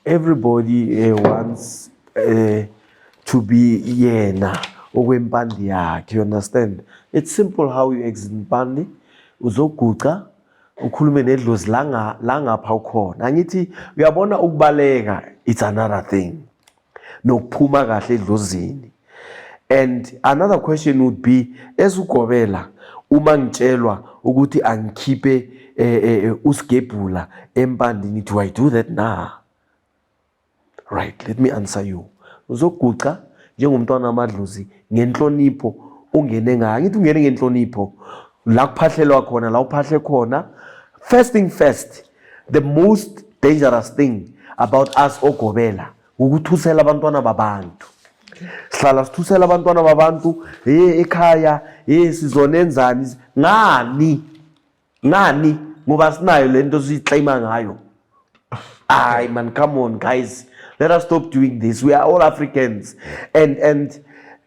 B: everybody wants to be yena okwempande yakhe, you understand? It's simple how you exit Mpande, uzoguqa ukhulume nedlozi langapha ukhona. Angithi uyabona ukubaleka, it's another thing. Nokuphuma kahle edlozini. And another question would be, ezugobela uma ngitshelwa ukuthi angikhiphe usigebhula empandini, do I do that now? Right, let me answer you. Uzoguqa njengomntwana amadlozi ngenhlonipho ungene ngayo. Ngithi ungene ngenhlonipho la kuphahlelwa khona, la uphahle khona. First thing first, the most dangerous thing about us ogobela ukuthusela abantwana babantu. Sihlala sithusela abantwana babantu ekhaya sizonenzani ngani ngoba sinayo lento siyiclaima ngayo. Ay man, come on guys, let us stop doing this. We are all Africans, and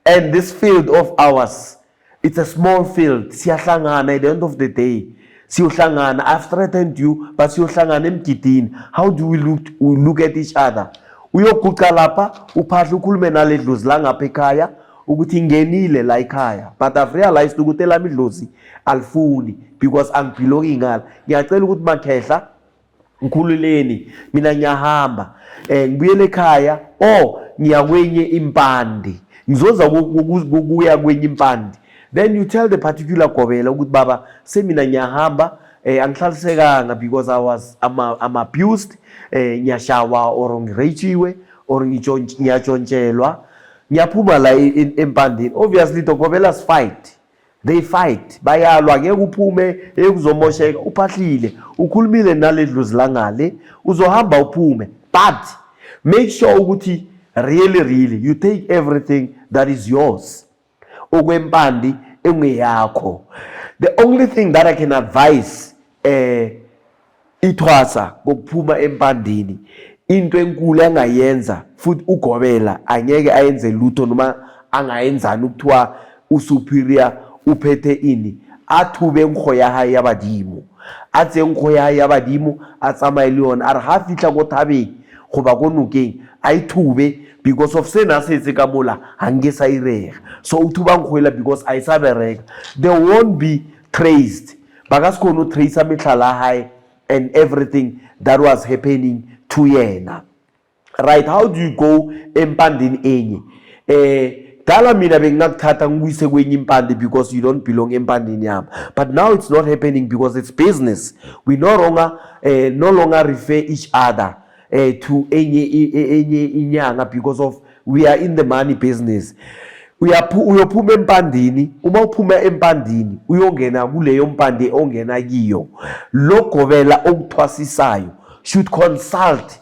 B: this field of ours, it's a small field. Siyahlangana at the end of the day. Siyohlangana, I've threatened you, but siyohlangana emgidini. How do we look at each other? Uyoguqa lapha uphahle ukhulume nale dlozi la ngapha ekhaya ukuthi ngenile la ekhaya, but I've realized ukuthi elami idlozi alifuni because angibelongi ngala. Ngiyacela ukuthi makhehla ngikhululeni, mina ngiyahamba ngibuyele ekhaya ngiya kwenye impande, ngizoza kuya kwenye impande. Then you tell the particular gobela ukuthi baba semina ngiyahamba, angihlalisekanga because I'm abused, ngiyashawa or ngirachiwe or ngiyatshontshelwa, ngiyaphuma la empandeni. Obviously the gobelas fight, they fight, bayalwa, ngeke uphume ekuzomosheka, uphahlile ukhulumile nale dlozi la ngale uzohamba uphume, but make sure ukuthi really you take everything that is yours okwempandi engeyakho. The only thing that I can advise ithwasa ngokuphuma empandini, into enkulu angayenza futhi ugobela angeke ayenze lutho noma angayenzani ukuthiwa usuperior uphethe ini, athube nkgoya hae ya badimo, atse nkgoya hae ya badimo a tsamaye le yona, a re ha fitla go thabeng goba go nokeng a ithube because of sena se etse ka mola hange sa irega. So uthuba nkgoela because a isa bereka, they won't be traced. Baka se kono trace mehlala hae and everything that was happening to yena. Right, how do you go empandini enye? Dala mina bengakuthatha ngiyise kwenye impande because you don't belong empandini yami. But now it's not happening because it's business. We no longer refer each other to enye inyanga because of we are in the money business. Uyophuma empandini, uma uphuma empandini uyongena kuleyo mpande ongena kiyo, lo gobela okuthwasisayo should consult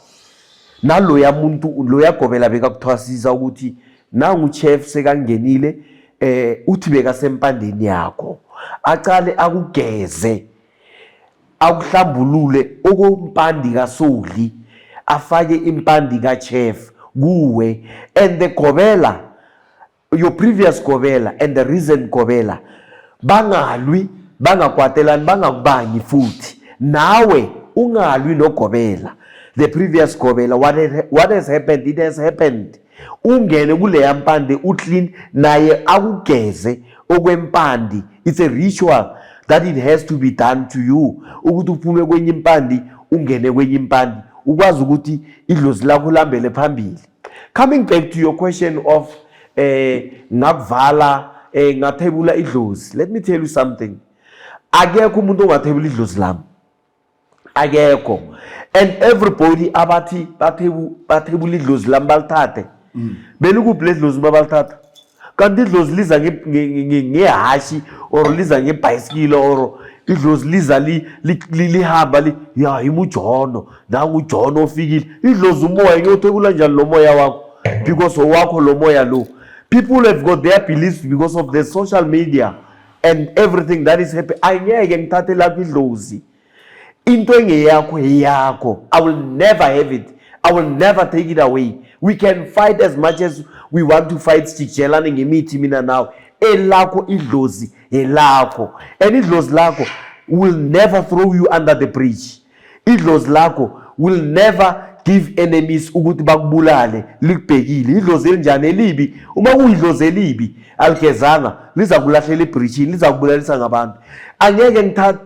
B: naloya muntu loya gobela bekakuthwasisa ukuthi nangu chef sekangenile uthi beka sempandeni yakho, aqale akugeze akuhlambulule okompandi kaSoli, afake impandi kaChef kuwe, and the gobela, your previous gobela and the recent gobela bangalwi, bangakwatelani, bangakubangi futhi nawe ungalwi nogobela. The previous gobela, what has happened, it has happened. Ungene kuleya mpande uclean naye akugeze okwempandi. It's a ritual that it has to be done to you ukuthi uphume kwenye impandi ungene kwenye impandi ukwazi ukuthi idlozi lakho lambele phambili. Coming back to your question of ngakuvala ngathebula idlozi, let me tell you something. Akekho umuntu ongathebula idlozi lami, akekho. And everybody abathi bathebula idlozi lami balithathe, belukuphi ledlozi balithatha? Kanti idlozi liza ngehashi or liza ngebhayisikile or idlozi liza lihamba ya imujono nangu uJohn ofikile. Idlozi umoya ngiyothebula njani lo moya wakho? Because owakho lo moya lo. People have got their beliefs because of the social media and everything that is happening. Angeke ngithathe lapha idlozi. into engeyakho eyakho. I will never have it. I will never take it away. We can fight as much as we want to fight. Sijelane ngemithi mina nawe. Elakho idlozi elakho. And idlozi lakho will never throw you under the bridge. Idlozi lakho will never give enemies ukuthi bakubulale likubhekile. Idlozi elinjani elibi, uma kuyidlozi elibi aligezanga liza kulahlela ebridgeini, liza kubulalisa ngabantu. Angeke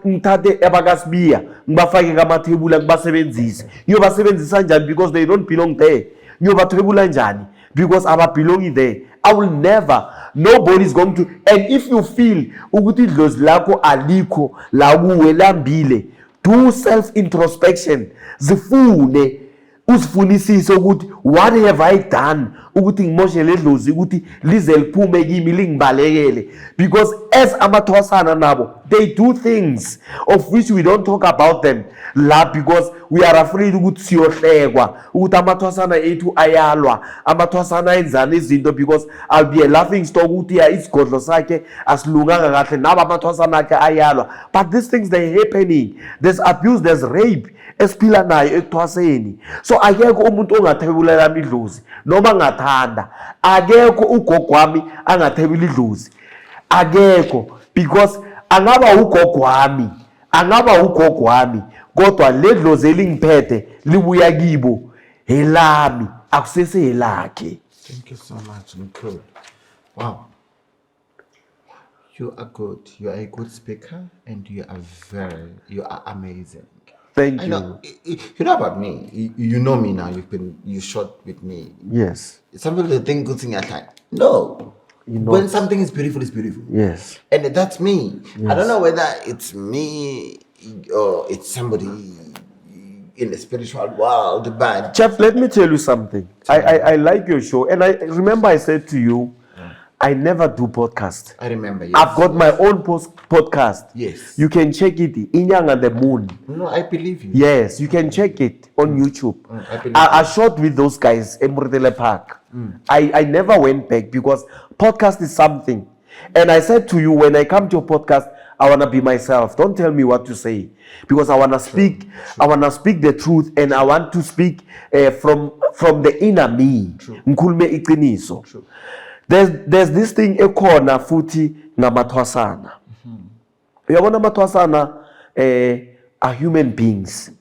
B: ngithathe abakasibiya ngibafake kamathebula ngibasebenzise. Ngiyobasebenzisa njani because they don't belong there? Ngiyobathebula njani because ababelongi there? I will never. Nobody is going to. And if you feel ukuthi idlozi lakho alikho la kuwe lambile, do self introspection. Zifune usifunisise ukuthi what have I done ukuthi ngimoshe ledlozi ukuthi lize liphume kimi lingibalekele. Because as amathwasana nabo, they do things of which we don't talk about them la because we are afraid ukuthi siyohlekwa ukuthi amathwasana ethu ayalwa, amathwasana enzana izinto because I'll be a laughing stock ukuthi ya isigodlo sakhe asilunganga kahle naba amathwasana akhe ayalwa. But these things they happening. There's abuse, there's rape esiphila nayo ekuthwaseni. So akekho umuntu ongathebulela idlozi noma ngathanda. Akekho ugogo wami angathebula idlozi. Akekho because angaba ugogo wami, angaba ugogo wami kodwa ledlozi elingiphethe libuya kibo elami akusese elakhe.
A: Thank you so much, Mkhulu. Wow. You are good. You are a good speaker and you are amazing.
B: Thank
A: I
B: you.
A: know, you know about me. You know me now. You shot with me.
B: Yes.
A: Some people think good thing at time. No.
B: You know.
A: When something is beautiful, it's beautiful.
B: Yes.
A: And that's me.
B: Yes.
A: I don't know whether it's me or it's somebody in the spiritual world, but
B: Chef, let me tell you something. I like your show. And I remember I said to you, I never do podcast.
A: I remember. Yes.
B: I've got my own podcast.
A: Yes.
B: You can check it, Inyang and the Moon.
A: No, I believe you.
B: Yes, you can check it on YouTube.
A: I believe
B: I shot with those guys in Murtele Park. I never went back because podcast is something. And I said to you, when I come to your podcast, I want to be myself. Don't tell me what to say because I want to speak. I want to speak the truth and I want to speak from the inner me. Ngikhulume iqiniso. There's this thing ekhona futhi ngamathwasana. Uyabona amathwasana are human beings.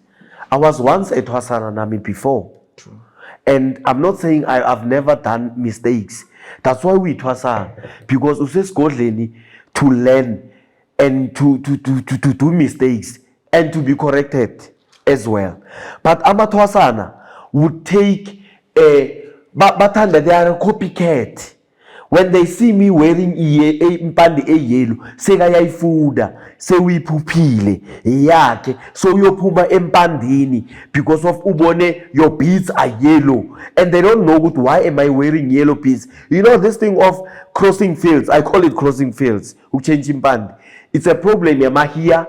B: I was once a thwasana nami before.
A: True.
B: And I'm not saying I've never done mistakes. That's why we thwasa because usesigodleni to learn and to do mistakes and to be corrected as well. But amathwasana would take bathanda, they are a copycat. When they see me wearing impande eyellow, sekayayifuda, sewuyiphuphile yakhe, so uyophuma empandini because of ubone your beads are yellow and they don't know why am I wearing yellow beads. You know this thing of crossing fields, I call it crossing fields, uchange impande. It's a problem yamahia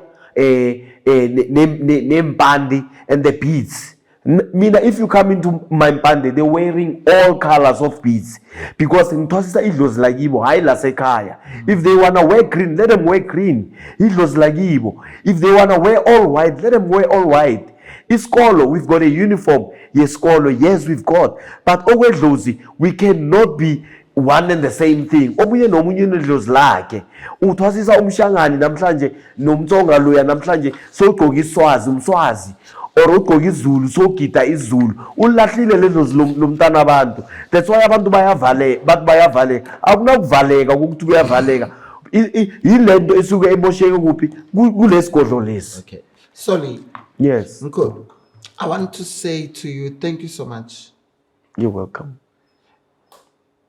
B: nempande and the beads. Mina, if you come into my pande, they're wearing all colors of beads because in Tosisa idlozi lakibo hayi lasekhaya. If they wanna wear green, let them wear green. Idlozi lakibo. If they wanna wear all white, let them wear all white. Isikolo, we've got a uniform. Yes, skolo, yes, we've got. But okwedlozi, we cannot be one and the same thing. Omunye nomunye unedlozi lakhe. Uthwasisa umshangani namhlanje nomtsonga loya namhlanje sogqoka iswazi umswazi. Or ugqoka izulu sogida izulu ulahlile ledlozi lomntana abantu. That's why abantu bayavaleka akunakuvaleka ukuthi kuyavaleka yilento esuke emosheke kuphi kulesigodlo lesi.
A: Okay. Sorry.
B: Yes.
A: Mkhulu, I want to say to you, thank you so much.
B: You're welcome.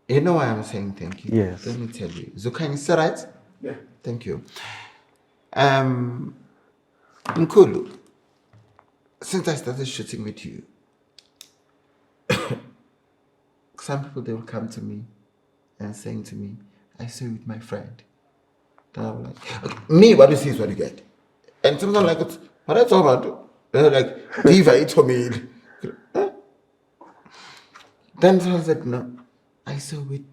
A: You know why I'm saying thank you?
B: Yes.
A: Let me tell you. Zukani, is that right?
C: Yeah.
A: Thank you. Mkhulu, since I started shooting with you, some people, they will come to me and saying to me, I saw you with my friend. Then I'm like, okay, me, what you see is what you get. And sometimes like, what I talk about? They're like, Diva, it's for me. Huh? Then someone said, no, I saw with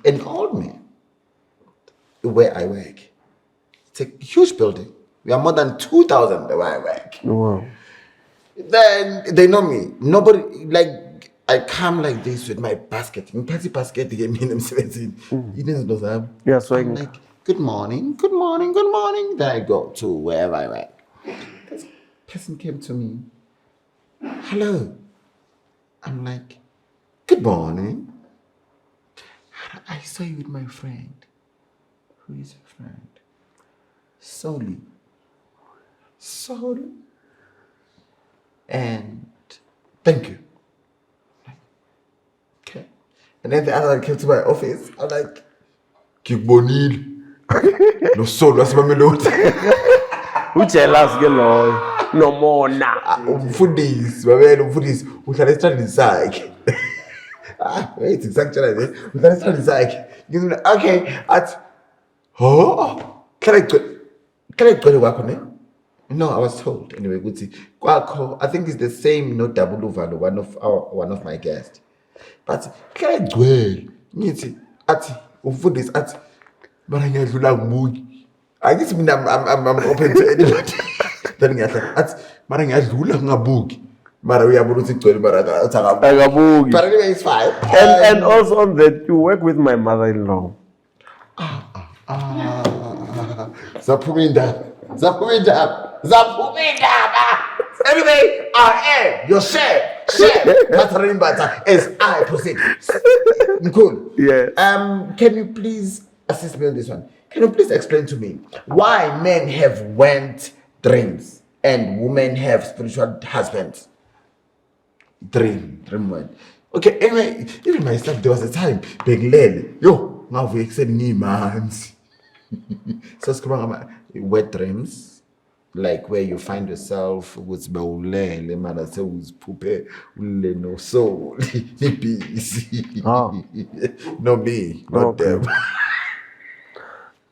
A: an old man where I work. It's a huge building. We are more than 2,000 where I work.
B: Wow.
A: Then they know me. Nobody, like, I come like this with my basket. In party basket, they me them 17. You didn't know that.
B: Yeah, so
A: I'm like, good morning, good morning, good morning. Then I go to wherever I went. This person came to me. Hello. I'm like, good morning. I saw you with my friend. Who is your friend? Soli. Soli. And thank you. Okay. And then the other one came to my office. I'm like, Kibonil. No soul, that's my melody.
B: Ujealous ke loyo. No more na.
A: Umfundisi, babena umfundisi, uhlala esithandini sakhe. Wait, exactly. Uhlala esithandini sakhe. Okay, can I go kwakho ne? No, I was told anyway. Good kwakho. I think it's the same. No double over one of my guests. But can I go? Ngithi umfundisi athi mara ngiyadlula ngumuntu. I guess I'm open to anybody. Then ngiyahla athi mara ngiyadlula ngabuki. Mara uyabona ukuthi igcwele mara
B: Akabuki.
A: But anyway, it's fine.
B: And also on that, you work with my mother-in-law.
A: Zapuminda. Anyway, I am your chef. Catherine Bata, as I proceed. Cool.
B: Yeah.
A: Can you please assist me on this one? Can you please explain to me why men have wet dreams and women have spiritual husbands? Dream word. Okay, anyway, even myself, there was a time, big lady, yo, now we accept me, man. So, wet dreams, like where you find yourself with baule, man, say who's poop, no soul, no me, not them.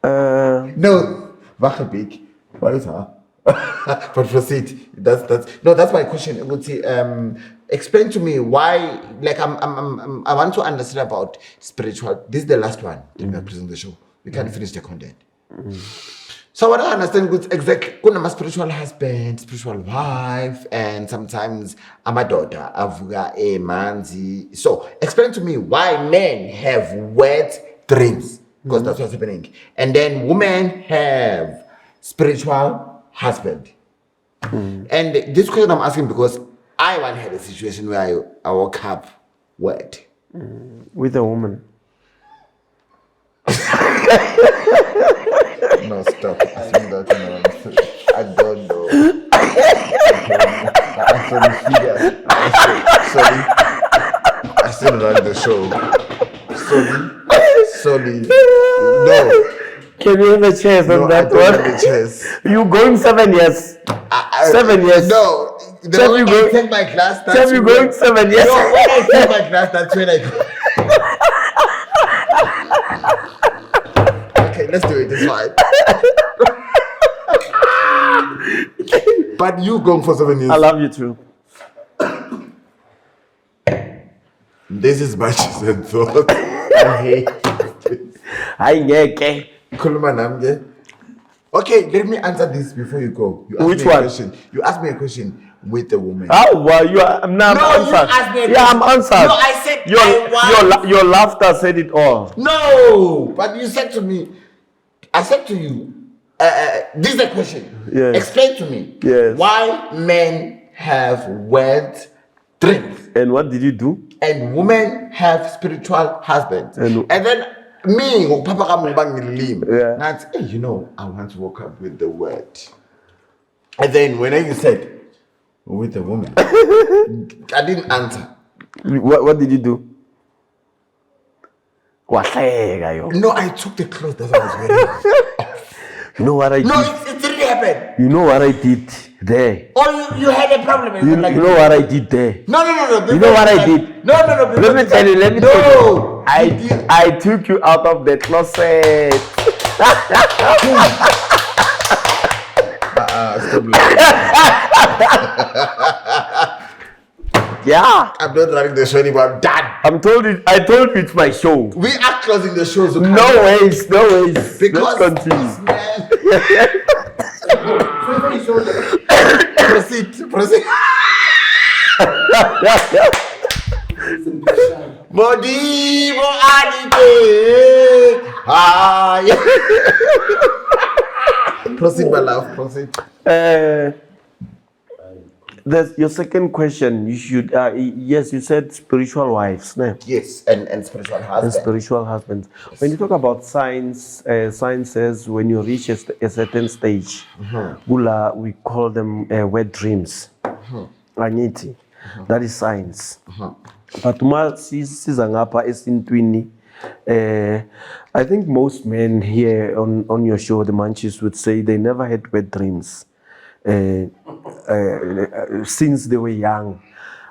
A: No, Wachebik, what is that? But proceed. That's my question. I would say, explain to me why. Like I want to understand about spiritual. This is the last one. Then we are closing the show. We can't finish the content. So what I understand good exactly. Kuna spiritual husband, spiritual wife, and sometimes I'm a daughter. Avuga a manzi. So explain to me why men have wet dreams, because that's what's happening, and then women have spiritual husband. And this question I'm asking because I once had a situation where I woke up wet.
B: With a woman.
A: No, stop. I think that, I don't know. I still run the show. Sorry. No.
B: Can you have a chance on that
A: I don't
B: one?
A: have a chance.
B: You going 7 years? 7 years.
A: No.
B: Tell you
A: I take my class.
B: Tell you going 7 years.
A: No, when I take my class, that's when I go. Okay, let's do it. It's fine. But you going for 7 years.
B: I love you too.
A: This is matches and thoughts. I hate it.
B: Ngeke.
A: Okay, let me answer this before you go. You asked
B: Which
A: me a
B: one?
A: question. You asked me a question with a woman.
B: How well you are? Now
A: No,
B: I'm
A: you
B: answered.
A: asked me a
B: Yeah, I'm
A: question.
B: answered.
A: No, I said
B: your laughter said it all.
A: No, but you said to me, I said to you, this is a question.
B: Yes.
A: Explain to me
B: Yes.
A: why men have wet dreams
B: And what did you do?
A: and women have spiritual husbands.
B: And-
A: And then me, Papa Kamubang
B: Yeah.
A: that's, hey, you know, I want to walk up with the word. And then when you said, with the woman, I didn't answer.
B: What did you do? Wahleka yo.
A: No, I took the clothes that I was wearing.
B: You know what I did?
A: No, it didn't happen.
B: You know what I did there?
A: Or you had a problem. And
B: You
A: like,
B: know what I did there?
A: No.
B: You know what I did?
A: No.
B: Let me tell you. Let me
A: No.
B: tell you. I took you out of the closet.
A: Stop lying.
B: Yeah.
A: I'm not running the show anymore. I'm done.
B: I told you it's my show.
A: We are closing the show. So
B: No ways.
A: because
B: Let's continue.
A: this man- Proceed. Modibo Anike. Proceed, my love. Proceed.
B: There's your second question. You should, yes, you said spiritual wives, no?
A: Yes, and spiritual
B: And
A: husband.
B: spiritual husbands. When you talk about science, science says when you reach a certain stage, we call them wet dreams. Angithi. That is science. But uma siza ngapha esintwini, I think most men here on your show, the Munchies, would say they never had wet dreams since they were young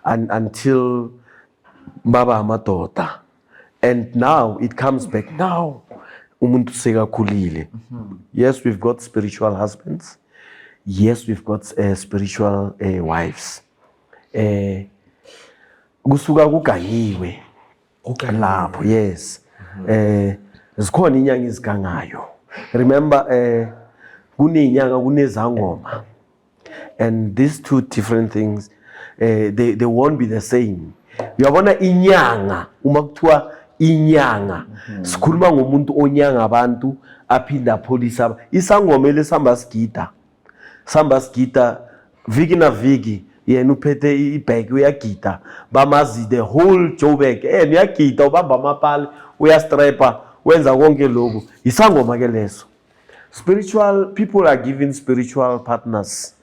B: and until Baba Amadota. And now it comes back. Now, umuntu sekakhulile. Yes, we've got spiritual husbands. Yes, we've got spiritual wives. Kusuka kuganyiwe lapho, yes. Zikhona inyanga ezigangayo. Remember, kunenyanga kunezangoma. And these two different things, they won't be the same. Uyabona inyanga, uma kuthiwa inyanga, sikhuluma ngomuntu onyanga abantu aphinda apholisa. Isangoma elesihamba sigida viki na viki, yena uphethe ibhegi uyagida, bamazi the whole Joburg, uyagida ubamba amapali, uyastrapper, wenza konke lokhu. Isangoma ke leso. Spiritual people are given spiritual partners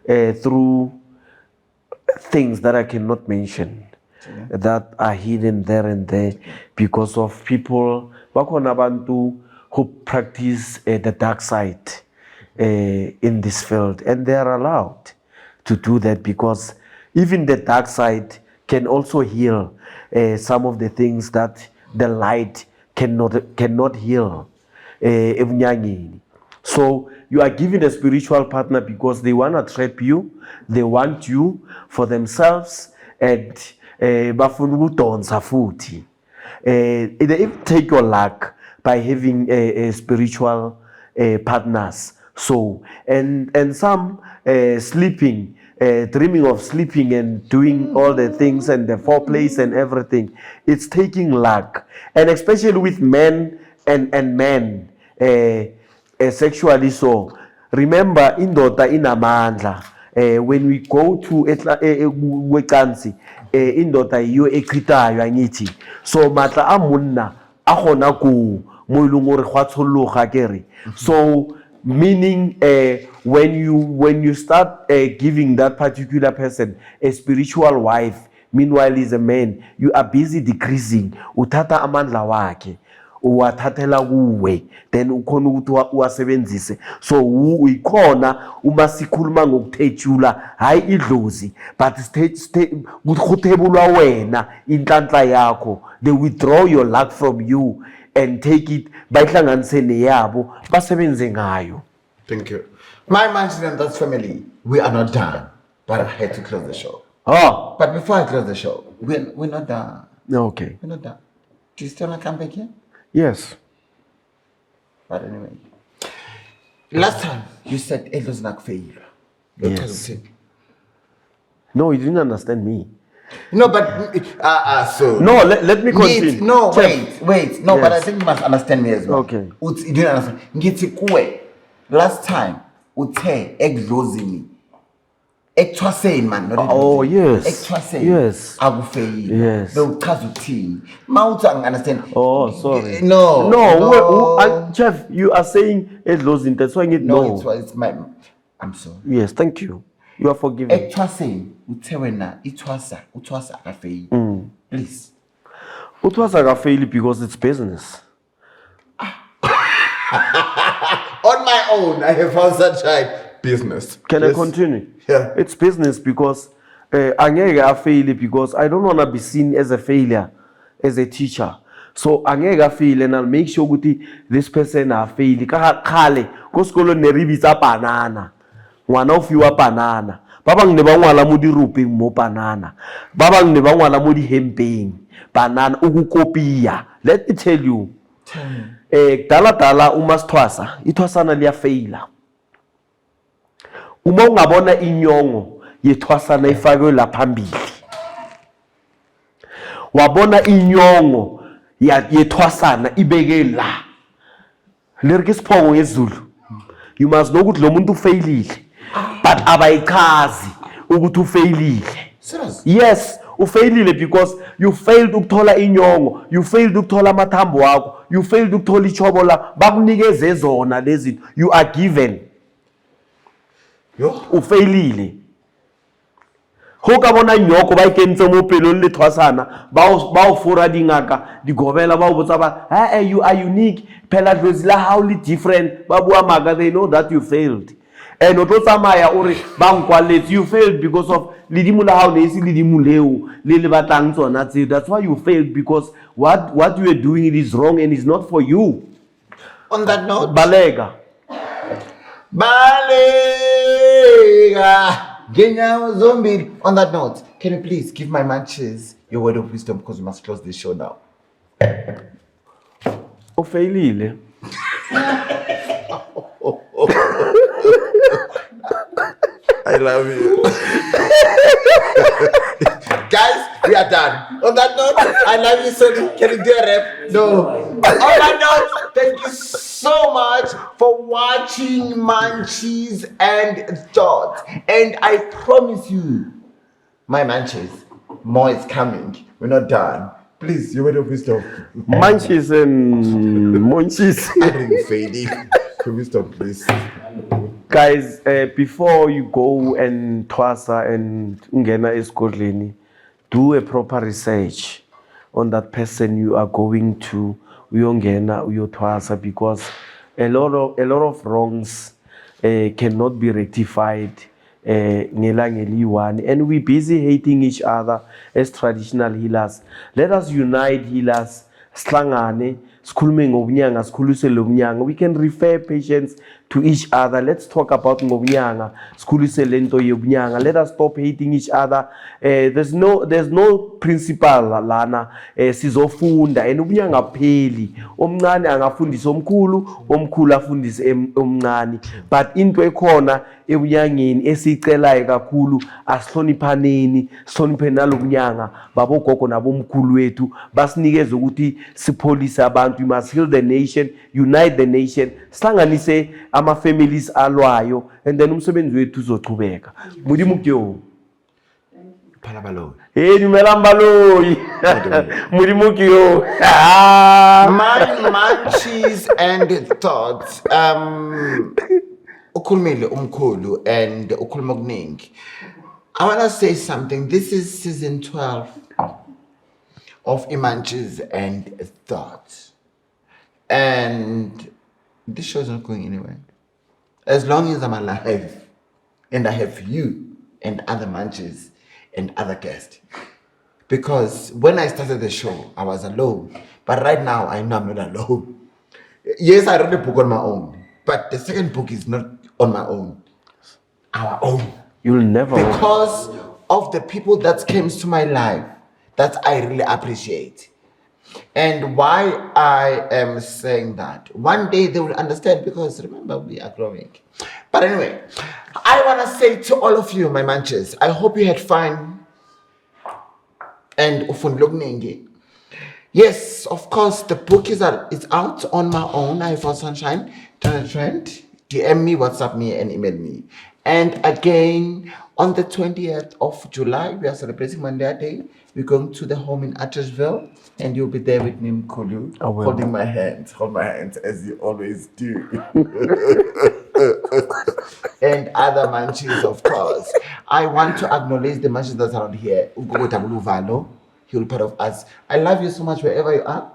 B: through things that I cannot mention, that are hidden there and there because of people bakhona abantu who practice the dark side in this field, and they are allowed to do that because even the dark side can also heal some of the things that the light cannot heal. So you are given a spiritual partner because they want to trap you, they want you for themselves, and bafuna ukudonsa futhi. They even take your luck by having a spiritual partners. So and some sleeping, dreaming of sleeping and doing all the things and the foreplays and everything. It's taking luck, and especially with men and men. Sexually so. Remember, indoda inamandla. When we go to wecansi, indoda iyo ekritayo angithi. So matla amunna akhona ku moilungu re khwatsholloga kere. So meaning when you start giving that particular person a spiritual wife, meanwhile he's a man, you are busy decreasing. Uthatha amandla wakhe. Uwathathela kuwe, then ukhona ukuthi uwasebenzise. So uyikhona uma sikhuluma ngokuthejula hayi idlozi, but kuthebulwa wena inhlanhla yakho. They withdraw your luck from you and take it bayihlanganise neyabo basebenze ngayo.
A: Thank you. My Manchester and that's family, we are not done, but I had to close the show.
B: Oh,
A: But before I close the show, we're not done.
B: okay.
A: We're not done. Do you still want to come back here?
B: Yes.
A: But anyway, last time you said it was not failure.
B: Yes. No, you didn't understand me.
A: No, but so
B: No, let me continue.
A: No,
B: Chef.
A: wait. No, but I
B: Yes.
A: think you must understand me as well.
B: Okay.
A: You didn't understand. Ngithi kuwe last time uthe ekudlozini ekuthwaseni man, not
B: Oh, yes.
A: ekuthwaseni.
B: Yes.
A: Akufeyile.
B: Yes.
A: Bewuchaza uthini? Mawuthi understand.
B: Oh, sorry.
A: No.
B: Chef, you are saying edlozini. That's why I need
A: No,
B: no.
A: it's my. I'm sorry.
B: Yes, thank you. You are forgiven.
A: Ekuthwaseni uthe wena uthwasa akafeyile. Please.
B: Utwasa kafeli because it's business.
A: On my own, I have found such a business.
B: Can
A: Yes.
B: I continue?
A: Yeah.
B: It's business because angeke afeyile because I don't want to be seen as a failure as a teacher. So angeke afeyile and I'll make sure ukuthi this person afeyile. Khale kosikolo neribitsa banana. Ngwana o fiwa banana. Ba bang ne ba ngwala mo dirupeng mo banana. Ba bang ne ba ngwala mo dihempeng banana ukukopia. Let me tell you. Dala uma sithwasa ithwasana liyafaila. uma ungabona inyongo yethwasana ifakwe la phambili, wabona inyongo yethwasana ibeke la, lirike isiphongo ngesiZulu, you must know ukuthi lo muntu ufailile, but abayichazi ukuthi ufailile.
A: Serious?
B: Yes, ufailile because you failed ukuthola inyongo, you failed ukuthola amathambo wakho, you failed ukuthola ichobola, bakunikeze zona lezi, you are given.
A: Yo.
B: Ufailile. Ho ka bona nyoko ba ikentse mo pelong le thwasana ba o fora dingaka digobela ba o botsa ba you are unique, phela dlozi la how le different, ba bua maga, they know that you failed. And o tlo tsamaya o re ba nkwaletse, you failed because of ledimo la hao ne se ledimo leo le batlang tsona tseo. That's why you failed, because what you are doing, it is wrong and it's not for you.
A: On that note,
B: Balega.
A: Genyawo zombie. On that note, can you please give my manches your word of wisdom, because we must close this show now.
B: Ufailile.
A: I love you. Guys, we are done. On that note, I love you so much. Can you do a rap? No. On that note, thank you so much for watching Munchies and Thoughts. And I promise you, my Munchies, more is coming. We're not done. Please, your word of wisdom.
B: Munchies and munchies.
A: I didn't fail it. Wisdom, please.
B: Guys, before you go and twasa and ungena esigodleni, do a proper research on that person you are going to uyongena uyotwasa, because a lot of wrongs cannot be rectified ngelanga eliyi-one, and we busy hating each other as traditional healers. Let us unite healers, sihlangane, sikhulume ngobunyanga, sikhulise lo bunyanga. We can refer patients to each other. Let's talk about ngobunyanga, sikhulise lento yobunyanga. Let us stop hating each other. There's no principle lana sizofunda, and ubunyanga pheli. Omncane angafundisa omkhulu, omkhulu afundise omncane. But into ekhona ebunyangeni esicelayo kakhulu, asihloniphaneni, sihloniphe nalobunyanga babogogo nabomkhulu wethu, basinikeze ukuthi sipholise abantu. We must heal the nation, unite the nation, sihlanganise ama-families alwayo, and then umsebenzi wethu uzochubeka. Modimo ke yo.
A: Palabalo.
B: Dumelang baloyi. Modimo ke yo.
A: My Munchies and Thoughts. Ukhulumile umkhulu and ukhuluma okuningi. I want to say something. This is season 12 of Munchies and Thoughts. And this show is not going anywhere. As long as I'm alive and I have you and other Munchies and other guests. Because when I started the show, I was alone. But right now, I know I'm not alone. Yes, I wrote a book on my own. But the second book is not on my own. Our own.
B: You'll never.
A: Because of the people that came to my life that I really appreciate. And why I am saying that, one day they will understand, because remember, we are growing. But anyway, I want to say to all of you, my Munchies, I hope you had fun. And ufundlogningi. Yes, of course, the book is out on my own. I for Sunshine, Trend. DM me, WhatsApp me, and email me. And again, on the 20th of July, we are celebrating Monday Day. We're going to the home in Attersville, and you'll be there with me, Mkulu, holding my hands. Hold my hands, as you always do. And other Munchies, of course. I want to acknowledge the Munchies that are out here. Ugogo Tabulu Valo, he will be part of us. I love you so much wherever you are.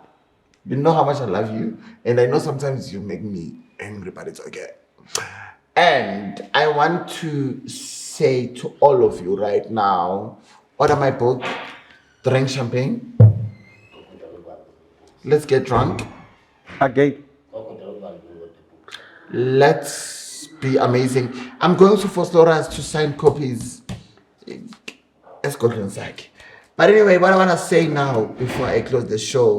A: You know how much I love you. And I know sometimes you make me angry, but it's okay. And I want to say to all of you right now, order my book, drink champagne. Let's get drunk.
B: Again.
A: Let's be amazing. I'm going to force Laura to sign copies. Scotland sake. But anyway, what I want to say now before I close the show,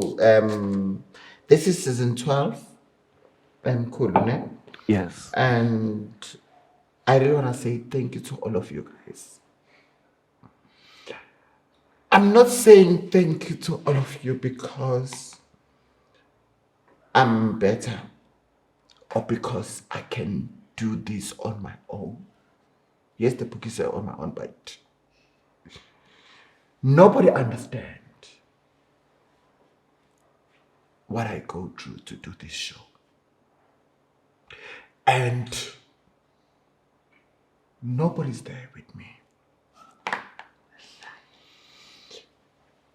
A: this is season 12. Cool, né?
B: Yes.
A: And I really want to say thank you to all of you guys. I'm not saying thank you to all of you because I'm better or because I can do this on my own. Yes, the book is on my own, but nobody understands what I go through to do this show. And nobody's there with me.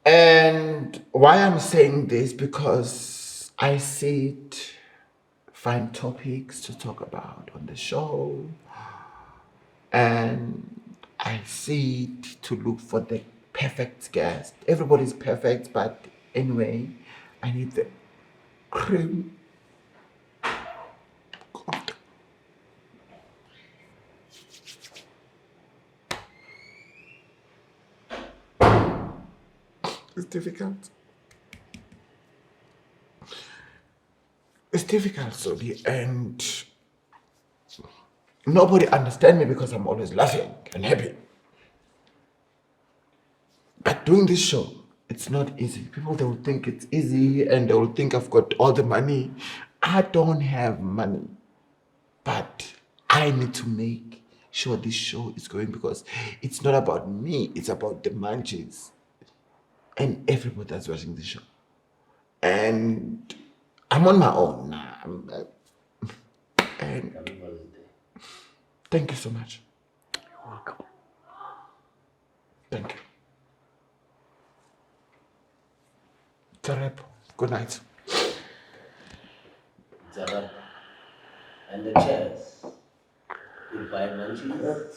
A: And why I'm saying this, because I sit, find topics to talk about on the show, and I sit to look for the perfect guest. Everybody's perfect, but anyway, I need the cream of the. It's difficult. It's difficult, Sodi, and nobody understands me because I'm always laughing and happy. But doing this show, it's not easy. People, they will think it's easy and they will think I've got all the money. I don't have money, but I need to make sure this show is going because it's not about me, it's about the Manchis and everybody that's watching the show. And I'm on my own now. And thank you so much.
B: You're welcome.
A: Thank you. Tarep, good night.
C: Zarab. And the chairs. Goodbye, Manji.